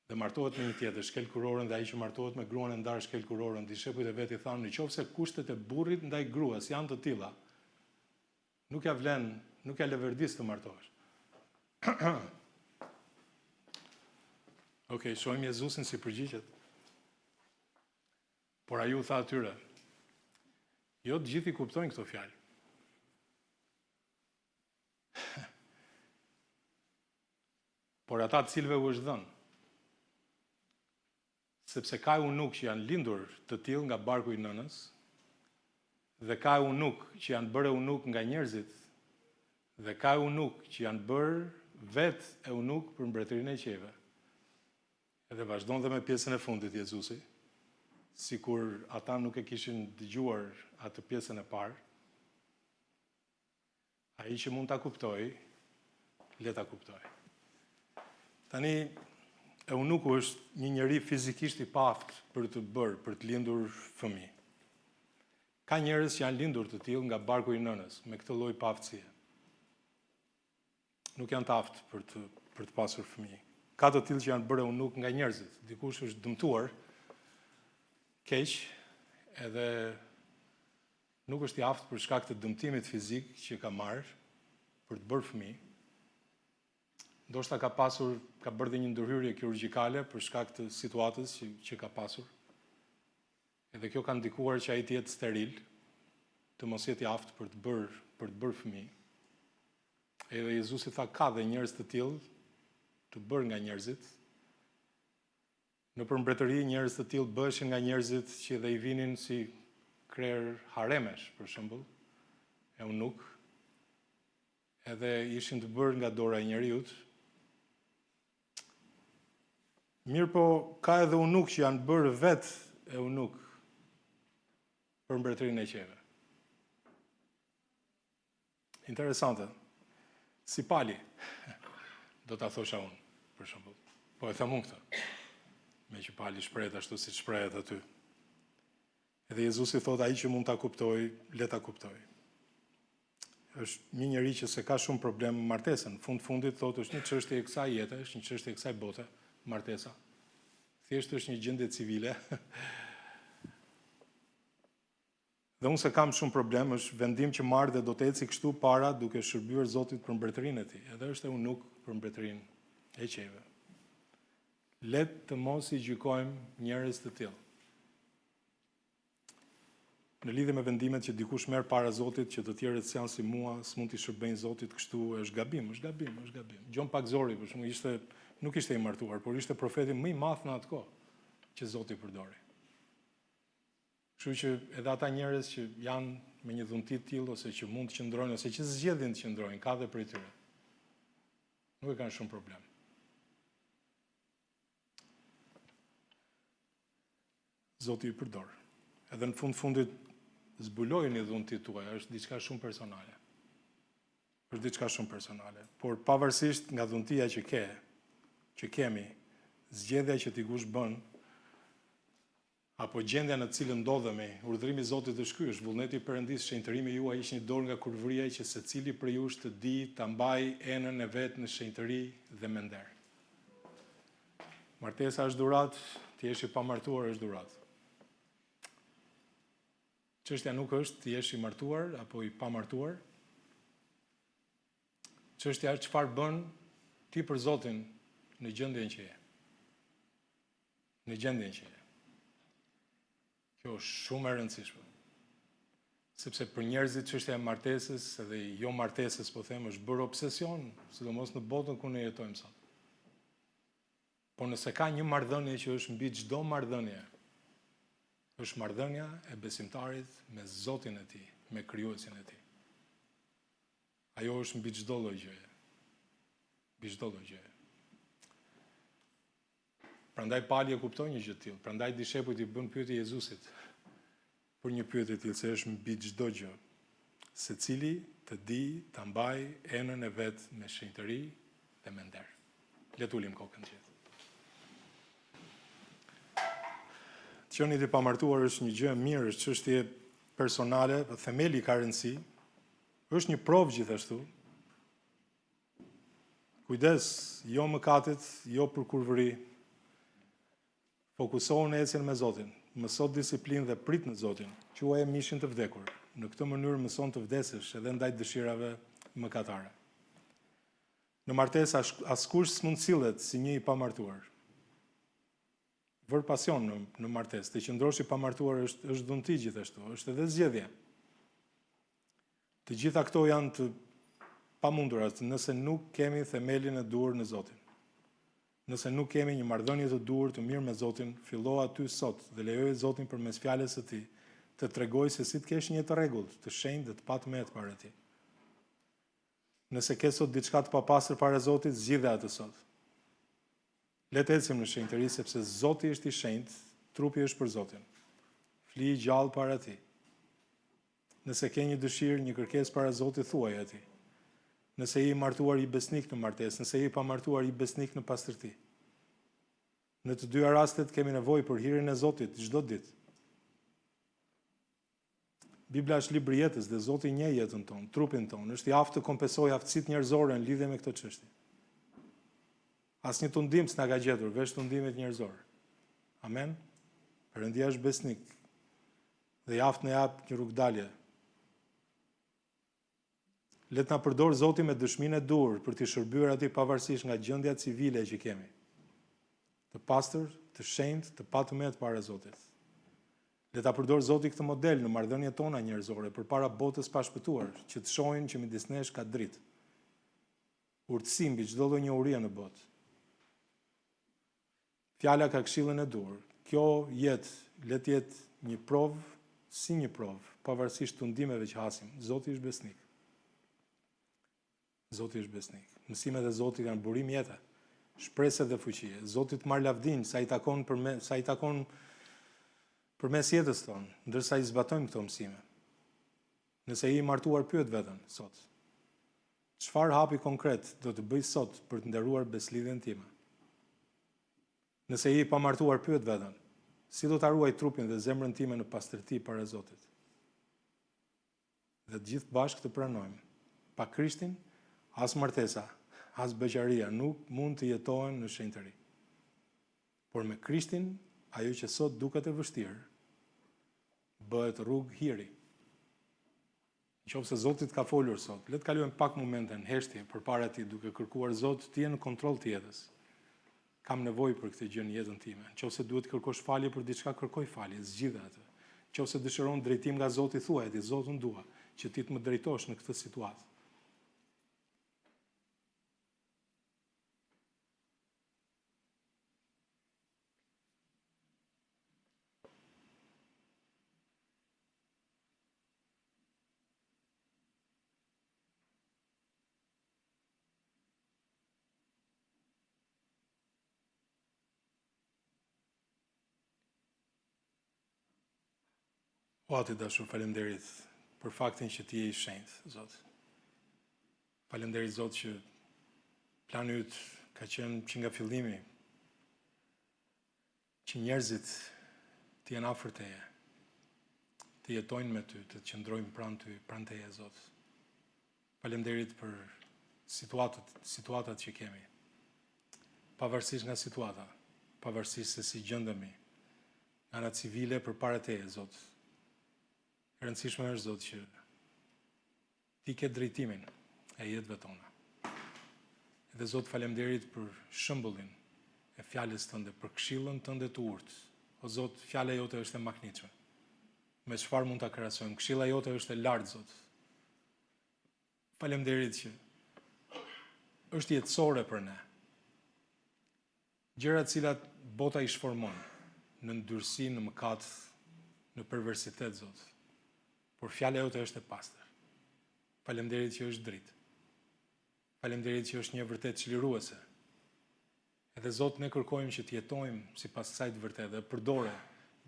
Speaker 1: Dhe martohet me një tjetër, shkel kurorën, dhe ai që martohet me gruan e ndar shkel kurorën. Dishepujt e vet i thanë, "Nëse kushtet e burrit ndaj gruas janë të tilla, nuk ja vlen, nuk ja lëvërdis të martohesh." Okej, shohim Jezusin si përgjigjet. Por ai u tha atyre, "Jo të gjithë i kuptojnë këto fjalë. Por ata të cilëve u është dhënë. Sepse ka unuk që janë lindur të tillë nga barku i nënës, dhe ka unuk që janë bërë unuk nga njerëzit, dhe ka unuk që janë bërë vetë e unuk për mbretërinë e qiejve." Edhe vazhdon dhe me pjesën e fundit Jezusi, sikur ata nuk e kishin dëgjuar atë pjesën e parë. Ai që mund ta kuptoj, le ta kuptoj. Tani, eunuku është një njeri fizikisht i paftë për të lindur fëmijë. Ka njerëz që janë lindur të tillë nga barku i nënës, me këtë lloj paftësie. Nuk janë të aftë për të pasur fëmijë. Ka të tillë që janë bërë eunuk nga njerëzit. Dikush është dëmtuar keq, edhe nuk është i aftë për shkak të dëmtimit fizik që ka marrë për të bërë fëmijë. Ndoshta ka bërë dhe një ndërhyrje kirurgjikale për shkak të situatës që ka pasur. Edhe kjo ka ndikuar që ai të jetë steril, të mos jetë i aftë për të bërë fëmijë. Edhe Jezusi tha, ka dhe njerëz të tillë të bërë nga njerëzit. Në përmbretëri njerëz të tillë bëheshin nga njerëzit që dhe i vinin si krerë haremesh, për shembull, eunuk, edhe ishin të bërë nga dora e njeriut. Mirë po, ka edhe unuk që janë bërë vetë eunuk për mbretërinë e qiejve. Interesante. Si Pali, do ta thosha unë, për shembull. Po e them unë këtë. me që pali shprehet ashtu si shprehet aty. Edhe Jezusi thot, ai që mund ta kuptoj, le ta kuptoj. Është një njeri që se ka shumë problem me martesën. Fundit thot, është një çështje e kësaj jete, është një çështje e kësaj bote, martesa. Thjesht është një gjendje civile. Dhe unë se kam shumë problem, është vendim që marrë dhe do të eci kështu para duke shërbyer Zotit për mbretërinë e tij. Edhe është e unuk për mbretërinë e qejve. Le të mos i gjykojmë njerëz të tillë. Në lidhje me vendimet që dikush merr para Zotit, që të tjerët janë si mua, s'mund t'i shërbejnë Zotit kështu, është gabim. Gjon Pakzori, për shembull, nuk ishte i martuar, por ishte profeti më i madh në atë kohë që Zoti përdori. Kështu që edhe ata njerëz që janë me një dhunti të tillë ose që mund të qëndrojnë ose që zgjedhin të qëndrojnë, ka dhe prej tyre. Nuk e kanë shumë problem. Zoti i përdor. Edhe në fundit zbulojnë i dhuntit tuaj, është diçka shumë personale. Por pavarësisht nga dhuntia që kemi, zgjedhja që ti kush bën, apo gjendja në të cilën ndodhemi, urdhërimi i Zotit është ky, është vullneti i Perëndisë, shenjtërimi juaj ishte një dorë nga kurvëria që secili prej jush të di ta mbaj enën e vet në shenjtëri dhe me nder. Martesa është dhuratë, ti jesh i pamartuar është dhuratë. Çështja nuk është ti jesh i martuar apo i pamartuar. Çështja është çfarë bën ti për Zotin në gjendjen që je. Kjo është shumë e rëndësishme. Sepse për njerëzit çështja e martesës edhe jo martesës, po them, është bërë obsesion, sidomos në botën ku ne jetojmë sot. Po nëse ka një marrëdhënie që është mbi çdo marrëdhënie, është marrëdhënia e besimtarit me Zotin e tij, me Krijuesin e tij. Ajo është mbi çdo lloj gjëje. Prandaj Pali e kuptoi një gjë të tillë. Prandaj dishepujt i bën pyetje Jezusit për një pyetje të tillë, se është mbi çdo gjë. Secili të di ta mbaj enën e vet me shenjtëri dhe me nder. Le të ulim kokën gjithë. Qenit i pamartuar është një gjë e mirë, është çështje personale, themeli ka rëndësi, është një provë gjithashtu. Kujdes, jo mëkatit, jo për kurvëri. Fokusohu në ecjen me Zotin, mëso disiplinë dhe prit në Zotin, quaje mishin të vdekur. Në këtë mënyrë mëson të vdesësh edhe ndaj dëshirave mëkatare. Në martesë askush s'mund sillet si një i pamartuar. Vër pasion në martesë, të qëndrosh i pamartuar është dhunti gjithashtu, është edhe zgjedhje. Të gjitha këto janë të pamundura nëse nuk kemi themelin e duhur në Zotin. Nëse nuk kemi një marrëdhënie të duhur të mirë me Zotin, fillo aty sot dhe lejoje Zotin përmes fjalës së tij të tregojë se si të kesh një jetë të rregullt, të shenjtë dhe të patmëet para tij. Nëse ke sot diçka të papastër para Zotit, zgjidhe atë sot. Le të ecim në shenjtëri, sepse Zoti është i shenjtë, trupi është për Zotin. Fli i gjallë para tij. Nëse ke një dëshirë, një kërkesë para Zotit, thuaj atij. Nëse je i martuar, i besnik në martesë, nëse je i pamartuar, i besnik në pastërti. Në të dyja rastet kemi nevojë për hirin e Zotit çdo ditë. Bibla është libri i jetës dhe Zoti njeh jetën tonë, trupin tonë, është i aftë të kompensojë aftësitë njerëzore në lidhje me këtë çështje. Asnjë tundim s'na ka gjetur, veç tundimet njerëzore. Amen. Perëndia është besnik dhe i aftë në jap një rrugdalje. Le të na përdor Zoti me dëshminë e duhur për të shërbyer atij pavarësisht nga gjendja civile që kemi. Të pastër, të shenjtë, të patëmet para Zotit. Le ta përdor Zoti këtë model në marrëdhëniet tona njerëzore përpara botës pa shpëtuar, që të shohin që midis nesh ka dritë. Urtësi mbi çdo lloj njohurie në botë. Fjala ka këshillën e duhur. Kjo jetë le të jetë një provë, si një provë, pavarësisht tundimeve që hasim. Zoti është besnik. Mësimet e Zotit janë burim jete, shpresë dhe fuqie. Zoti të marr lavdin sa i takon përmes jetës tonë, ndërsa i zbatojmë këto mësime. Nëse je i martuar, pyet veten sot. Çfarë hapi konkret do të bëj sot për të nderuar beslidhjen time? Nëse je i pamartuar, pyet veten, si do ta ruaj trupin dhe zemrën time në pastërti para Zotit? Dhe të gjithë bashkë të pranojmë, pa Krishtin, as martesa, as beqaria nuk mund të jetohen në shenjtëri. Por me Krishtin, ajo që sot duket e vështirë, bëhet rrugë hiri. Nëse Zoti ka folur sot, le të kalojmë pak momente në heshtje përpara Tij, duke kërkuar Zot të jenë në kontroll të jetës. Kam nevojë për këtë gjë në jetën time. Nëse duhet të kërkosh falje për diçka, kërkoj falje, zgjidh atë. Nëse dëshiron drejtim nga Zoti, thuaj ti, Zot, unë dua që ti të më drejtosh në këtë situatë. O Ati dashur, faleminderit për faktin që ti je i shenjtë, Zot. Faleminderit, Zot, që plani yt ka qenë që nga fillimi që njerëzit të jenë afër Teje, të jetojnë me Ty, të qëndrojnë pranë Ty, pranë Teje, Zot. Faleminderit për situatat që kemi. Pavarësisht nga situata, pavarësisht se si gjendemi, nga ana civile përpara Teje, Zot. E rëndësishme është, Zot, që Ti ke drejtimin e jetëve tona. Dhe Zot, faleminderit për shembullin e fjalës Tënde, për këshillën Tënde të urtë. O Zot, fjala jote është e makniçme. Me çfarë mund ta krahasojmë? Këshilla jote është e lartë, Zot. Faleminderit që është jetësore për ne. Gjëra të cilat bota i shformon në ndyrsi, në mëkat, në perversitet, Zot. Por fjala jote është e pastër. Faleminderit që është dritë. Faleminderit që është një vërtet çliruese. Edhe Zot, ne kërkojmë që të jetojmë sipas kësaj të vërtetë dhe përdore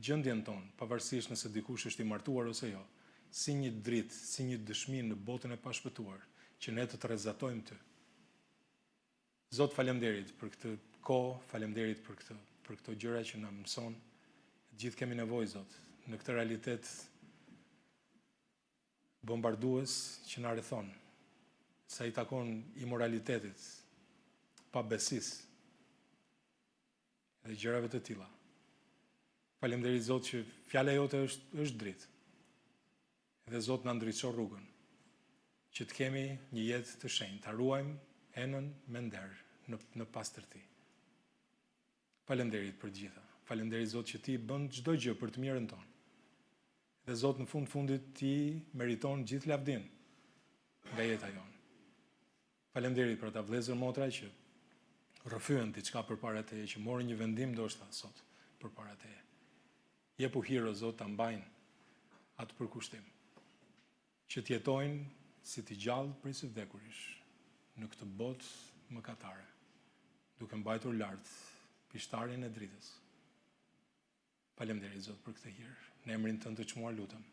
Speaker 1: gjendjen tonë, pavarësisht nëse dikush është i martuar ose jo, si një dritë, si një dëshmi në botën e pashpëtuar, që ne të rrezatojmë Ty. Zot, faleminderit për këtë kohë, faleminderit për këto gjëra që na mëson. Gjithë kemi nevojë, Zot, në këtë realitet bombardues që na rrethon, sa i takon imoralitetit, pabesisë dhe gjërave të tilla. Faleminderit, Zot, që fjala jote është dritë. Dhe Zot, na ndriçon rrugën, që të kemi një jetë të shenjtë, ta ruajmë enën me nder në pastërti. Faleminderit për gjitha. Faleminderit, Zot, që Ti bën çdo gjë për të mirën tonë. Dhe Zot, në fundit Ti meriton gjithë lavdin nga jeta jonë. Faleminderit për ata vëllezër motra që rrëfyen diçka përpara Teje, që morën një vendim ndoshta sot përpara Teje. Jepu hiro, Zot, ta mbajnë atë përkushtim, që të jetojnë si të gjallë prej së vdekurish në këtë botë mëkatare, duke mbajtur lart pishtarin e dritës. Faleminderit, Zot, për këtë hir. Në emrin Tënd të çmuar lutem.